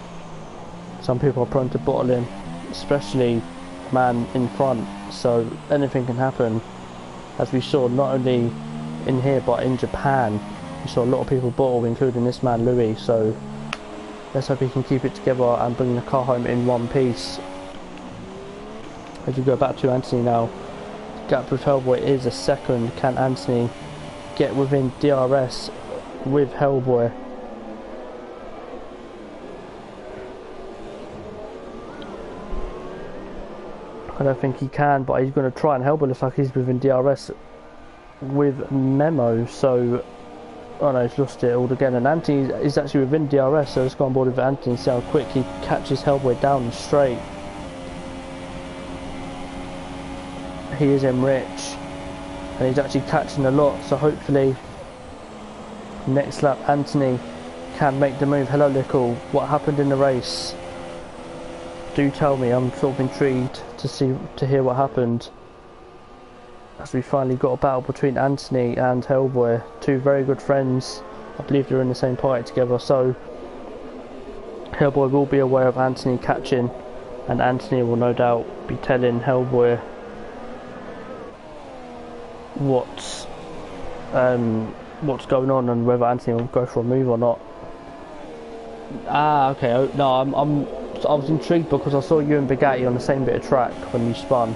some people are prone to bottling, especially man in front, so anything can happen. As we saw not only in here but in Japan, we saw a lot of people bottle, including this man Louis, so let's hope he can keep it together and bring the car home in one piece. As we go back to Anthony now, the gap with Hellboy is a second. Can Anthony get within DRS with Hellboy? I don't think he can, but he's going to try, and Hellboy looks like he's within DRS with Memo, so oh no, he's lost it all again, and Anthony is actually within DRS, so let's go on board with Anthony and see how quick he catches Hellboy down the straight. He is in Rich, and he's actually catching a lot, so hopefully next lap Anthony can make the move. Hello Lickle, what happened in the race? Do tell me, I'm sort of intrigued to hear what happened, as we finally got a battle between Anthony and Hellboy, two very good friends. I believe they're in the same party together, so Hellboy will be aware of Anthony catching, and Anthony will no doubt be telling Hellboy what's going on and whether Anthony will go for a move or not. Ah, okay. No, I was intrigued because I saw you and Bugatti on the same bit of track when you spun.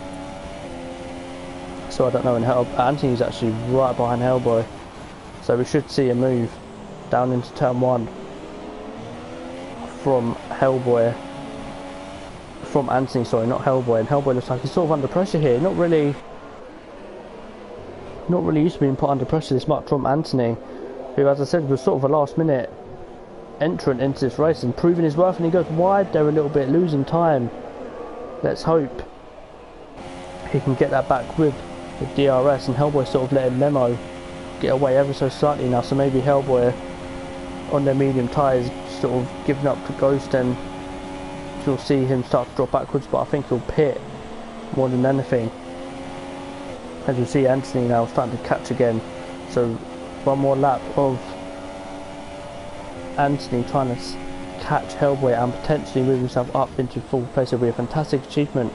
So I don't know, and Anthony's actually right behind Hellboy, so we should see a move down into turn 1 from Hellboy, from Anthony, sorry, not Hellboy. And Hellboy looks like he's sort of under pressure here, not really used to being put under pressure this much from Anthony, who, as I said, was sort of a last minute entrant into this race and proving his worth, and he goes wide there a little bit, losing time. Let's hope he can get that back with DRS, and Hellboy sort of letting Memo get away ever so slightly now, so maybe Hellboy on their medium tyres sort of giving up to Ghost, and you'll see him start to drop backwards, but I think he'll pit more than anything. As you see, Anthony now starting to catch again, so one more lap of Anthony trying to catch Hellboy and potentially move himself up into 4th place. It will be a fantastic achievement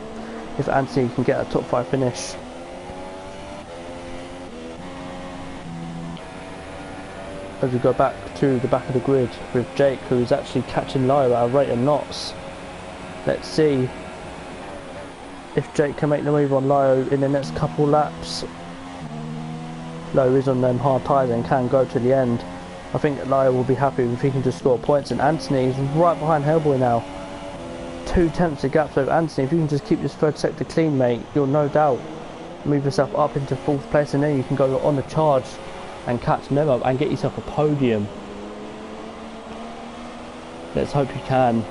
if Anthony can get a top 5 finish. As we go back to the back of the grid with Jake, who is actually catching Lyle at a rate of knots. Let's see if Jake can make the move on Lyle in the next couple laps. Lyle is on them hard tyres and can go to the end. I think that Lyle will be happy if he can just score points, and Anthony is right behind Hellboy now. 2/10 of gap. So Anthony, if you can just keep this third sector clean, mate, you'll no doubt move yourself up into 4th place, and then you can go on the charge and catch Memo and get yourself a podium. Let's hope you can.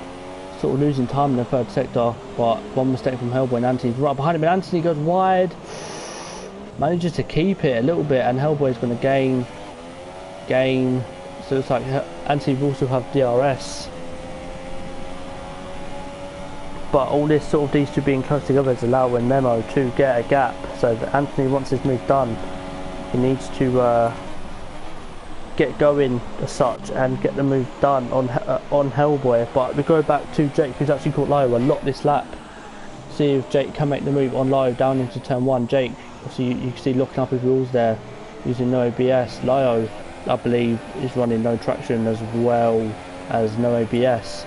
Sort of losing time in the 3rd sector, but one mistake from Hellboy and Anthony's right behind him, and Anthony goes wide, manages to keep it a little bit, and Hellboy's going to gain. So it's like Anthony will also have DRS, but all this sort of these two being close together is allowing Memo to get a gap. So that Anthony, once his move done, he needs to get going as such and get the move done on Hellboy. But we go back to Jake, who's actually caught Lyo a lot this lap. See if Jake can make the move on Lyo down into turn 1. Jake, obviously you can see locking up his wheels there, using no ABS. Lyo, I believe, is running no traction as well as no ABS.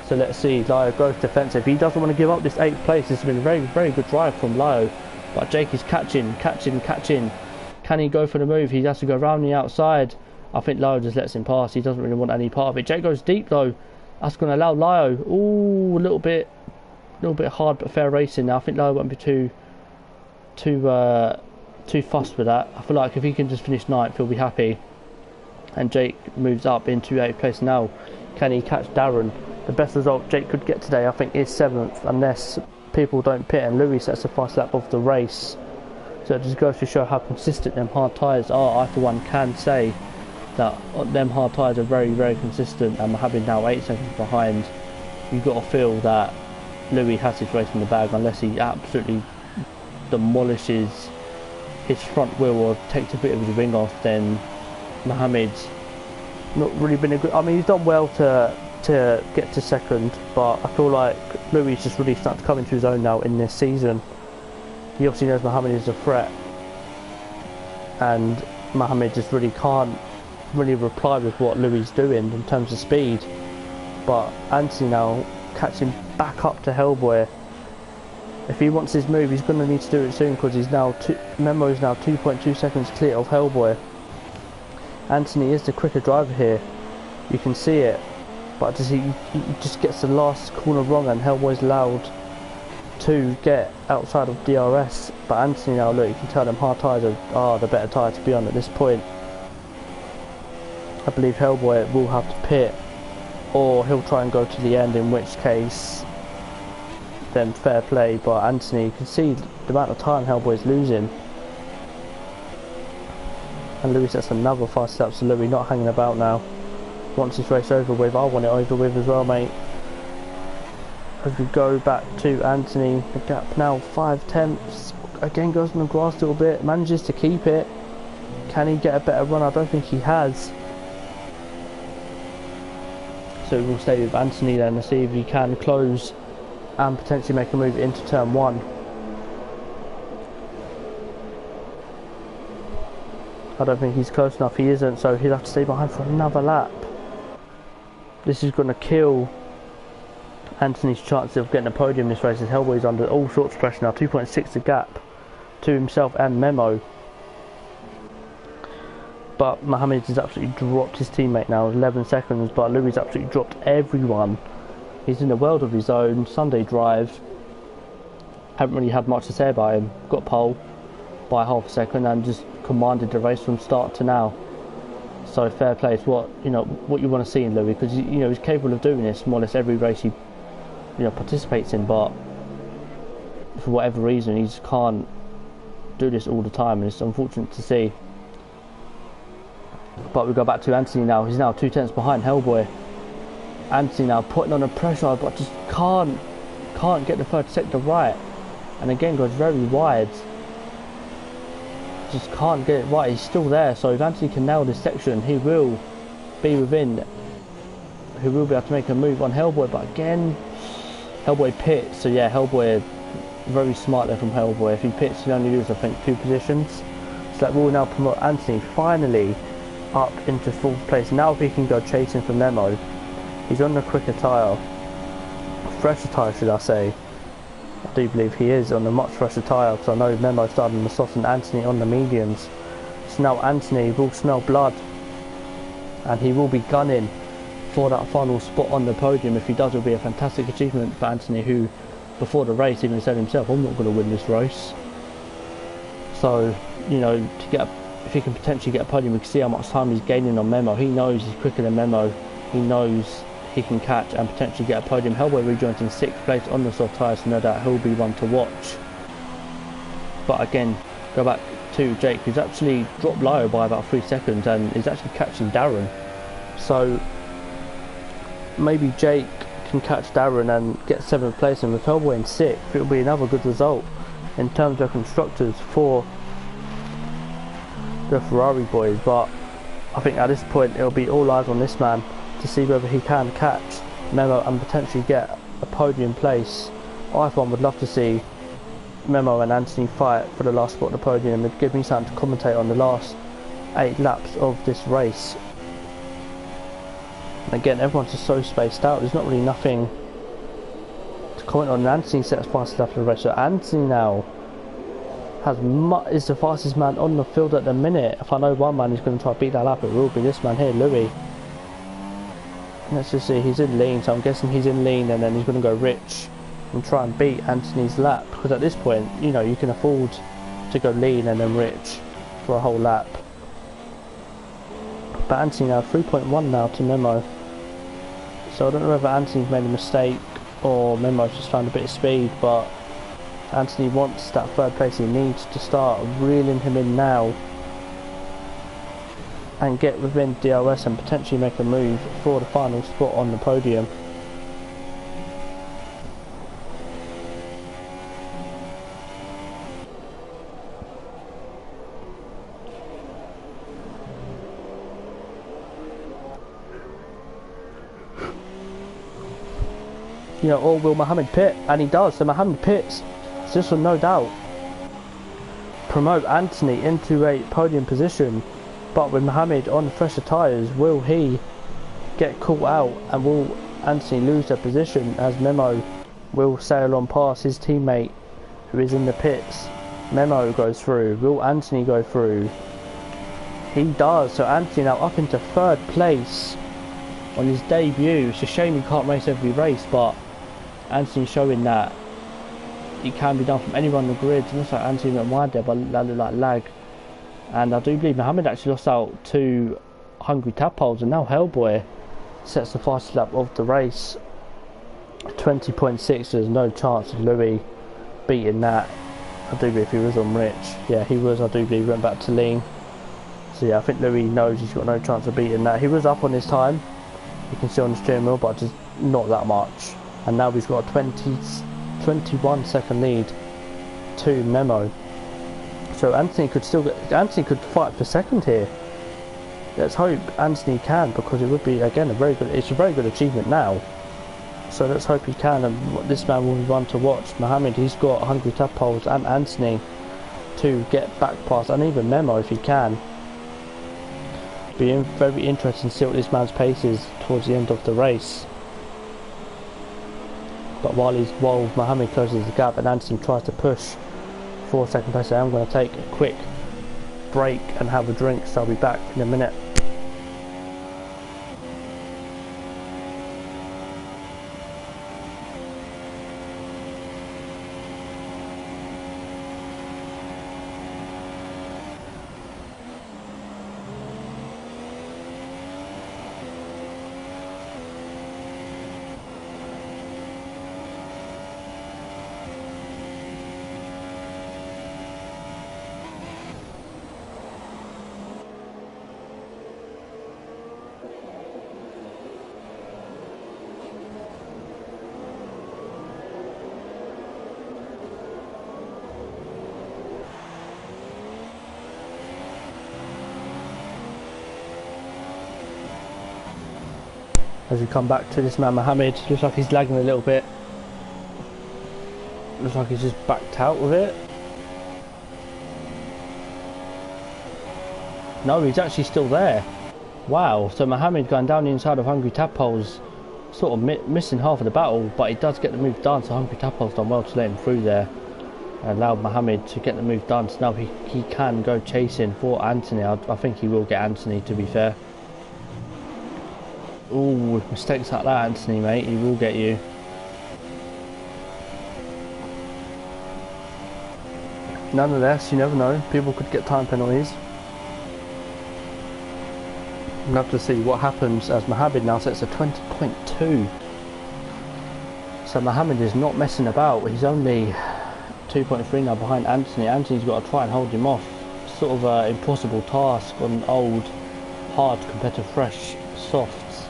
So let's see, Lyo goes defensive. He doesn't want to give up this 8th place. This has been a very, very good drive from Lyo. But Jake is catching. Can he go for the move? He has to go around the outside. I think Lyo just lets him pass. He doesn't really want any part of it. Jake goes deep though. That's going to allow Lyo. Ooh, a little bit hard but fair racing now. I think Lyo won't be too fussed with that. I feel like if he can just finish 9th, he'll be happy. And Jake moves up into 8th place now. Can he catch Darren? The best result Jake could get today, I think, is 7th, unless people don't pit and Louis sets the fast lap of the race. So it just goes to show how consistent them hard tyres are. I for one can say that them hard tyres are very, very consistent, and having now 8 seconds behind, you've got to feel that Louis has his race in the bag, unless he absolutely demolishes his front wheel or takes a bit of his wing off. Then Mohamed's not really been a good, I mean, he's done well to get to 2nd, but I feel like Louis is just really starting to come into his own now in this season. He obviously knows Mohamed is a threat, and Mohamed just really can't really reply with what Louis is doing in terms of speed. But Anthony now catching back up to Hellboy. If he wants his move, he's going to need to do it soon, because he's now Memo is now 2.2 seconds clear of Hellboy. Anthony is the quicker driver here, you can see it, but he just gets the last corner wrong, and Hellboy's allowed to get outside of DRS. But Anthony now, look, you can tell them hard tyres are the better tyre to be on at this point. I believe Hellboy will have to pit, or he'll try and go to the end, in which case then fair play. But Anthony, you can see the amount of time Hellboy's losing. And Louis sets another fast lap, so Louis not hanging about now. Wants his race over with. I want it over with as well, mate. As we go back to Anthony, the gap now 5/10. Again goes on the grass a little bit, manages to keep it. Can he get a better run? I don't think he has. So we'll stay with Anthony then and see if he can close and potentially make a move into turn 1. I don't think he's close enough. He isn't, so he'll have to stay behind for another lap. This is going to kill Anthony's chance of getting a podium this race, as Hellboy's under all sorts of pressure now. 2.6 the gap to himself and Memo. But Mohamed has absolutely dropped his teammate now, 11 seconds, but Louis absolutely dropped everyone. He's in a world of his own. Sunday drive. Haven't really had much to say about him. Got pole by half a second and just commanded the race from start to now. So fair play. It's what you want to see in Louis, because he's capable of doing this more or less every race he participates in, but for whatever reason he just can't do this all the time, and it's unfortunate to see. But we go back to Anthony now. He's now 2/10 behind Hellboy. Anthony now putting on the pressure, but just can't get the 3rd sector right, and again goes very wide. Just can't get it right. He's still there, so if Anthony can nail this section, he will be within. He will be able to make a move on Hellboy, but again Hellboy pits. So yeah, Hellboy, very smart there from Hellboy. If he pits, he only loses, I think, 2 positions. So that will now promote Anthony finally up into 4th place. Now if he can go chasing for Memo, he's on the quicker tyre, fresher tyre should I say. I do believe he is on a much fresher tyre, because I know Memo started on the softs and Anthony on the mediums. So now Anthony will smell blood, and he will be gunning for that final spot on the podium. If he does, it will be a fantastic achievement for Anthony, who before the race even said himself, I'm not going to win this race. So, you know, if he can potentially get a podium, we can see how much time he's gaining on Memo. He knows he's quicker than Memo. He knows he can catch and potentially get a podium. Hellboy rejoins in 6th place on the soft tyres, so no doubt he'll be one to watch. But again, go back to Jake, who's actually dropped low by about 3 seconds and is actually catching Darren. So maybe Jake can catch Darren and get 7th place, and with Hellboy in 6th, it'll be another good result in terms of constructors for the Ferrari boys. But I think at this point it'll be all eyes on this man to see whether he can catch Memo and potentially get a podium place. I for one would love to see Memo and Anthony fight for the last spot on the podium. It'd give me something to commentate on the last 8 laps of this race. And again, everyone's just so spaced out, there's not really nothing to comment on. Anthony sets fastest lap of the race, so Anthony now is the fastest man on the field at the minute. If I know one man who's going to try to beat that lap, it will be this man here, Louis. Let's just see, he's in lean, so I'm guessing he's in lean and then he's going to go rich and try and beat Anthony's lap, because at this point, you know, you can afford to go lean and then rich for a whole lap. But Anthony now 3.1 now to Memo, so I don't know whether Anthony's made a mistake or Memo's just found a bit of speed, but Anthony wants that 3rd place. He needs to start reeling him in now and get within DRS and potentially make a move for the final spot on the podium. You know, or will Mohammed pit? And he does, so Mohammed pits. So this will no doubt promote Anthony into a podium position. But with Mohammed on fresher tyres, will he get caught out and will Anthony lose their position as Memo will sail on past his teammate who is in the pits? Memo goes through. Will Anthony go through? He does. So Anthony now up into 3rd place on his debut. It's a shame he can't race every race, but Anthony showing that it can be done from anywhere on the grid. It looks like Anthony went wide there, but that looked like lag. And I do believe Mohammed actually lost out to Hungry Tadpoles, and now Hellboy sets the fastest lap of the race. 20.6, there's no chance of Louis beating that. I do believe he was on rich. Yeah, he was. I do believe he went back to lean. So yeah, I think Louis knows he's got no chance of beating that. He was up on his time, you can see on the steering wheel, but just not that much. And now he's got a 21 second lead to Memo. So Anthony could fight for 2nd here. Let's hope Anthony can, because it would be again it's a very good achievement now. So let's hope he can, and this man will be one to watch. Mohammed, he's got Hungry Tadpoles and Anthony to get back past, and even Memo if he can. Be very interesting to see what this man's pace is towards the end of the race. But while Mohammed closes the gap and Anthony tries to push for 2nd place, I'm going to take a quick break and have a drink, so I'll be back in a minute. As we come back to this man Mohammed, looks like he's lagging a little bit. Looks like he's just backed out with it. No, he's actually still there. Wow, so Mohammed going down the inside of Hungry Tadpoles, sort of missing half of the battle, but he does get the move done, so Hungry Tadpoles done well to let him through there. And allowed Mohammed to get the move done, so now he can go chasing for Anthony. I think he will get Anthony, to be fair. Ooh, with mistakes like that, Anthony, mate, he will get you. Nonetheless, you never know. People could get time penalties. We'll have to see what happens as Mohammed now sets a 20.2. So Mohammed is not messing about. He's only 2.3 now behind Anthony. Anthony's got to try and hold him off. Sort of an impossible task on old, hard compared to fresh softs.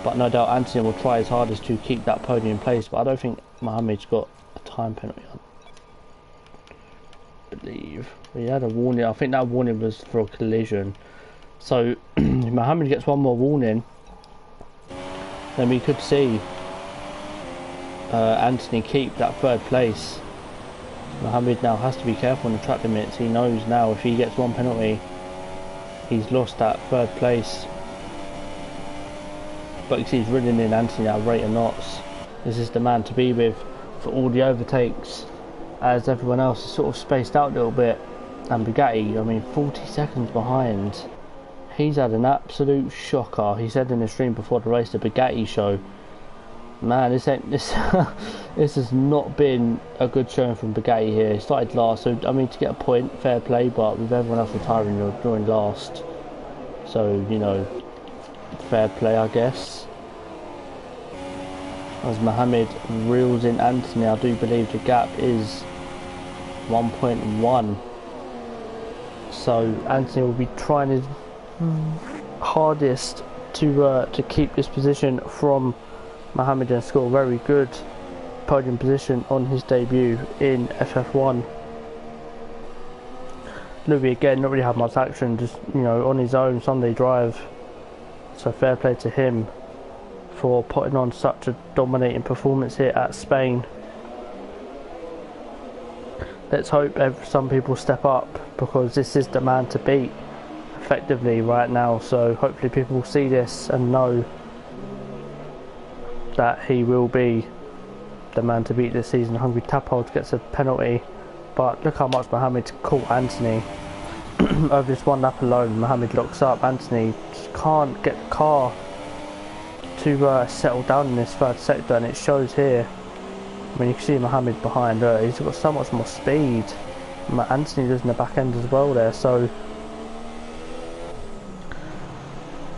But no doubt Anthony will try his hardest to keep that podium in place. But I don't think Mohammed's got a time penalty on. I believe he had a warning. I think that warning was for a collision. So if Mohammed gets one more warning, then we could see Anthony keep that third place. Mohammed now has to be careful on the track limits. He knows now if he gets one penalty, he's lost that third place. But you see he's running in Anthony at a rate of knots. This is the man to be with for all the overtakes, as everyone else is sort of spaced out a little bit. And Bugatti, I mean, 40 seconds behind. He's had an absolute shocker. He said in the stream before the race, the Bugatti show. Man, this has not been a good showing from Bugatti here. He started last, so I mean, to get a point, fair play, but with everyone else retiring, you're drawing last. So, you know, fair play, I guess. As Mohammed reels in Anthony, I do believe the gap is 1.1. So Anthony will be trying his hardest to keep this position from Mohammed and score a very good podium position on his debut in FF1. Louis again not really had much action, just, you know, on his own Sunday drive. So fair play to him for putting on such a dominating performance here at Spain. Let's hope some people step up, because this is the man to beat effectively right now. So hopefully people will see this and know that he will be the man to beat this season. Hungry Taphold gets a penalty, but look how much Mohammed caught Anthony over this one lap alone. Mohammed locks up. Anthony just can't get the car to settle down in this third sector, and it shows here. I mean, you can see Mohammed behind her. He's got so much more speed. Anthony does in the back end as well there, so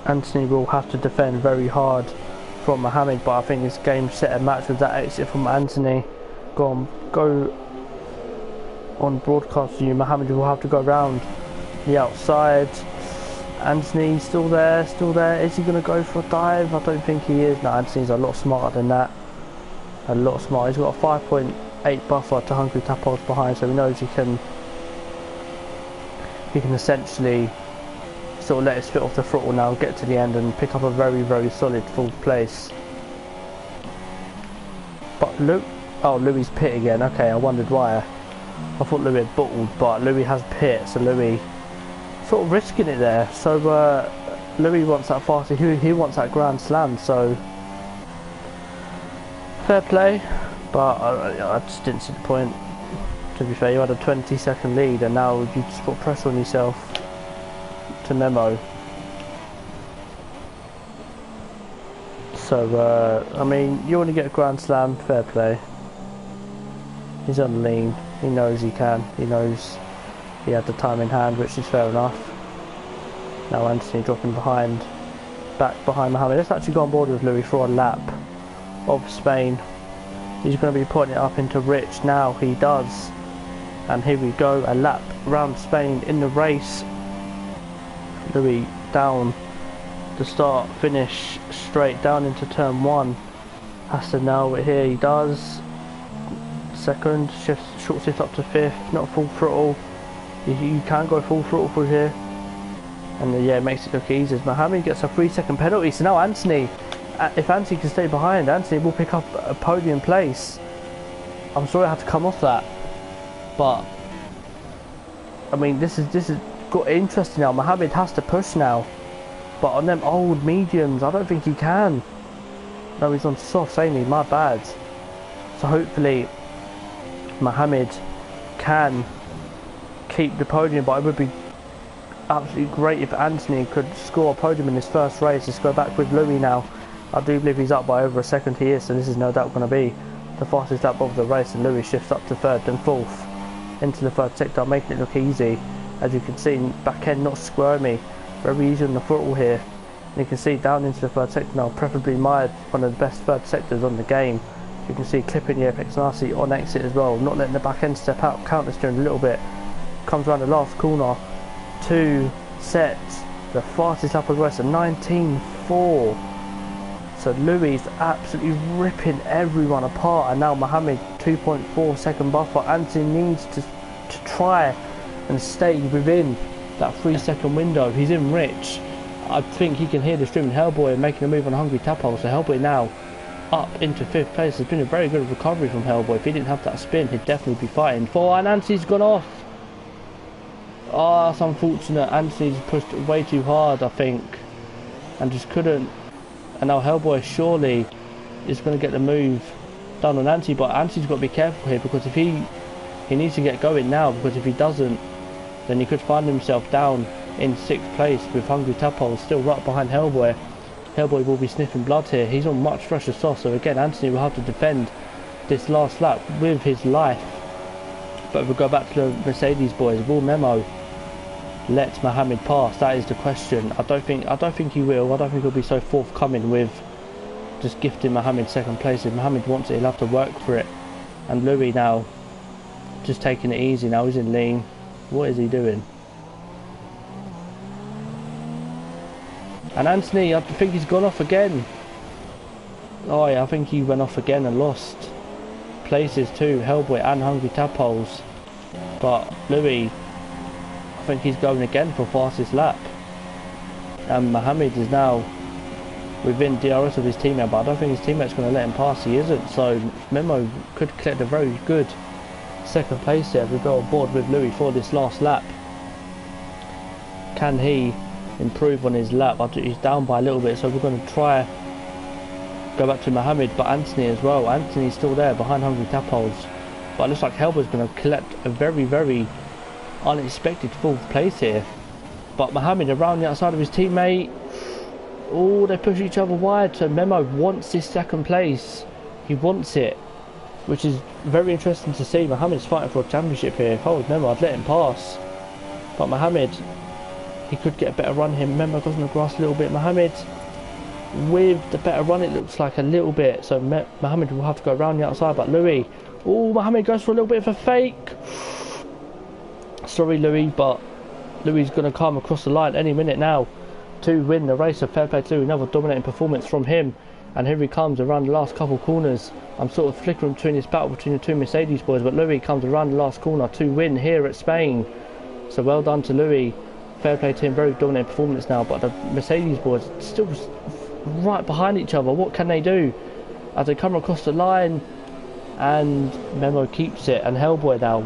Anthony will have to defend very hard from Mohammed, but I think this game set a match with that exit from Anthony. Go on broadcast view. Mohammed will have to go around the outside. Anthony still there. Is he going to go for a dive? I don't think he is. No, Anthony's a lot smarter than that. A lot smarter. He's got a 5.8 buffer to Hungry Taphold behind, so he knows he can essentially sort of let his foot off the throttle now, get to the end and pick up a very, very solid fourth place. But Louis pit again. Okay, I wondered why. I thought Louis had bottled, but Louis has pit, so Louis sort of risking it there. So Louis wants that fast. He wants that Grand Slam, so fair play. But I just didn't see the point. To be fair, you had a 20-second lead, and now you just put pressure on yourself to memo. So I mean, you want to get a Grand Slam, fair play. He's on lean. He knows he can. He knows he had the time in hand, which is fair enough. Now Anthony dropping back behind Mohammed. Let's actually go on board with Louis for a lap of Spain. He's going to be putting it up into Rich now. He does. And here we go, a lap around Spain in the race. Louis down the start, finish straight down into turn 1. Has to nail it here. He does. Second, short shift up to 5th, not full throttle. You can go full throttle through here. And yeah, it makes it look easy. Mohammed gets a 3-second penalty. So now Anthony, if Anthony can stay behind, Anthony will pick up a podium place. I'm sorry I had to come off that, but I mean, this is got interesting now. Mohammed has to push now, but on them old mediums, I don't think he can. No, he's on soft, ain't he? My bad. So hopefully Mohammed can keep the podium, but it would be absolutely great if Anthony could score a podium in his first race. Let's go back with Louis now. I do believe he's up by over a second he is, so this is no doubt going to be the fastest lap of the race, and Louis shifts up to third, then fourth into the third sector, making it look easy. As you can see, back end not squirmy, very easy on the throttle here. And you can see down into the third sector now, preferably one of the best third sectors on the game. You can see clipping the Apex Nasty on exit as well, not letting the back end step out, counter steering a little bit. Comes around the last corner, 2 sets, the fastest lap of the race, a 19.4. So Louis is absolutely ripping everyone apart, and now Mohammed 2.4 second buffer. Anthony needs to try and stay within that 3 second window. He's in rich. I think he can hear the streaming Hellboy making a move on Hungry Tapo, so Hellboy now up into 5th place. It's been a very good recovery from Hellboy. If he didn't have that spin, he'd definitely be fighting. And Anthony's gone off. Oh, that's unfortunate. Anthony's pushed way too hard, I think, and just couldn't. And now Hellboy surely is going to get the move done on Anthony, but Anthony's got to be careful here, because if he needs to get going now, because if he doesn't, then he could find himself down in 6th place with Hungry Tapo still right behind Hellboy. Hellboy will be sniffing blood here. He's on much fresher sauce, so again Anthony will have to defend this last lap with his life. But if we go back to the Mercedes boys, will Memo let Mohammed pass? That is the question. I don't think he will. I don't think he'll be so forthcoming with just gifting Mohammed 2nd place. If Mohammed wants it, he'll have to work for it. And Louis now just taking it easy. Now he's in lean. What is he doing? And Anthony, I think he's gone off again. Oh yeah, I think he went off again and lost places too, Hellboy and Hungry Tadpoles. But Louis, I think he's going again for fastest lap. And Mohammed is now within DRS of his teammate, but I don't think his teammate's going to let him pass. He isn't, so Memo could collect a very good 2nd place here. We go on board with Louis for this last lap. Can he improve on his lap? He's down by a little bit, so we're going to try go back to Mohammed, but Anthony as well. Anthony's still there behind Hungry Tadpoles, but it looks like Hellboy's going to collect a very, very unexpected 4th place here. But Mohammed around the outside of his teammate. Oh, they push each other wide, so Memo wants this 2nd place. He wants it, which is very interesting to see. Mohammed's fighting for a championship here. If I was Memo, I'd let him pass, but Mohammed, he could get a better run here. Memo goes on the grass a little bit. Mohammed with the better run, it looks like, a little bit, so Mohammed will have to go around the outside. But Louis, oh, Mohammed goes for a little bit of a fake. Sorry Louis, but Louis is going to come across the line any minute now to win the race. Of fair play to Louis, another dominating performance from him. And here he comes around the last couple corners. I'm sort of flickering between this battle between the 2 Mercedes boys, but Louis comes around the last corner to win here at Spain. So well done to Louis. Fair play to him, very dominant performance now, but the Mercedes boys still right behind each other. What can they do as they come across the line? And Memo keeps it, and Hellboy now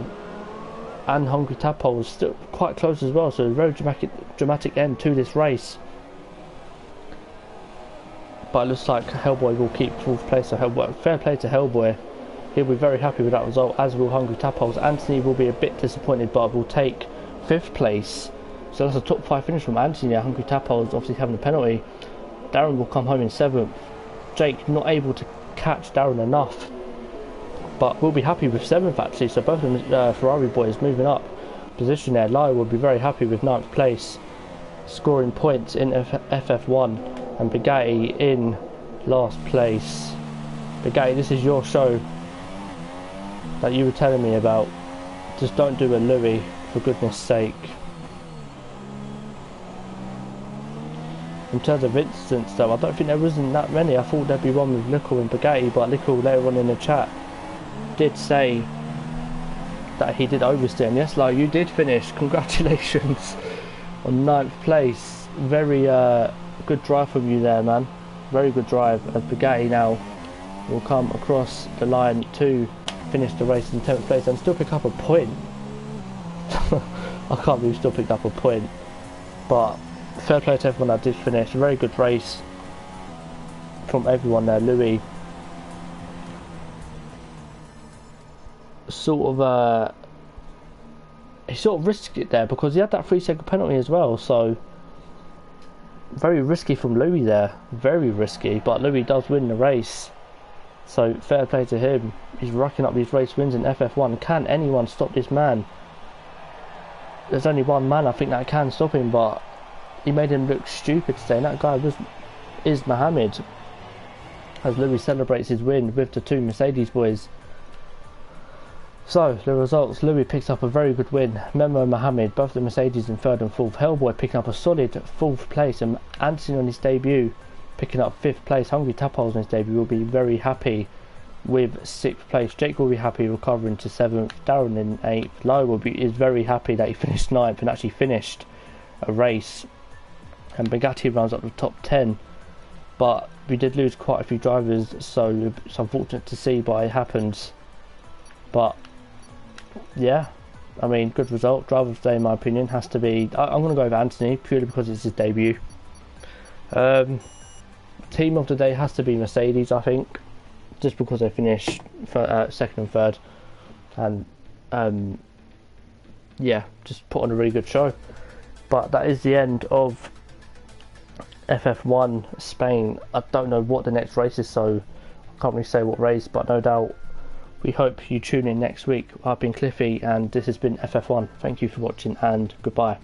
and Hungry Tadpole is still quite close as well, so a very dramatic end to this race. But it looks like Hellboy will keep 4th place, so Hellboy, fair play to Hellboy. He'll be very happy with that result, as will Hungry Tadpoles. Anthony will be a bit disappointed, but will take 5th place. So that's a top 5 finish from Anthony. Hungry Tadpoles obviously having a penalty. Darren will come home in 7th. Jake not able to catch Darren enough, but we'll be happy with 7th actually. So both of the Ferrari boys moving up position there. Lyle will be very happy with 9th place, scoring points in FF1, and Bugatti in last place. Bugatti, this is your show that you were telling me about. Just don't do a Louis, for goodness sake. In terms of incidents though, I don't think there wasn't that many. I thought there'd be one with Lickle and Bugatti, but Lickle later on in the chat did say that he did oversteer. And yes, like, you did finish. Congratulations on 9th place. Very good drive from you there, man. Very good drive. As Bugatti now will come across the line to finish the race in 10th place and still pick up a point. I can't believe he still picked up a point. But fair play to everyone that did finish. A very good race from everyone there. Louis sort of he sort of risked it there because he had that 3-second penalty as well, so very risky from Louis there, very risky, but Louis does win the race, so fair play to him. He's racking up these race wins in FF1. Can anyone stop this man? There's only one man I think that can stop him, but he made him look stupid today, and that guy is Mohammed, as Louis celebrates his win with the 2 Mercedes boys. So, the results: Louis picks up a very good win. Memo and Mohammed, both the Mercedes in 3rd and 4th. Hellboy picking up a solid 4th place, and Anthony on his debut picking up 5th place. Hungry Tadpoles on his debut will be very happy with 6th place. Jake will be happy recovering to 7th. Darren in 8th. Lowe is very happy that he finished 9th and actually finished a race. And Bugatti runs up the top 10. But we did lose quite a few drivers, so it's unfortunate to see, but it happens. But yeah, I mean, good result. Driver of the day, in my opinion, has to be, I'm going to go with Anthony purely because it's his debut. Team of the day has to be Mercedes, I think, just because they finished 2nd and 3rd, and yeah, just put on a really good show. But that is the end of FF1 Spain. I don't know what the next race is, so I can't really say what race, but no doubt we hope you tune in next week. I've been Cliffy, and this has been FF1. Thank you for watching, and goodbye.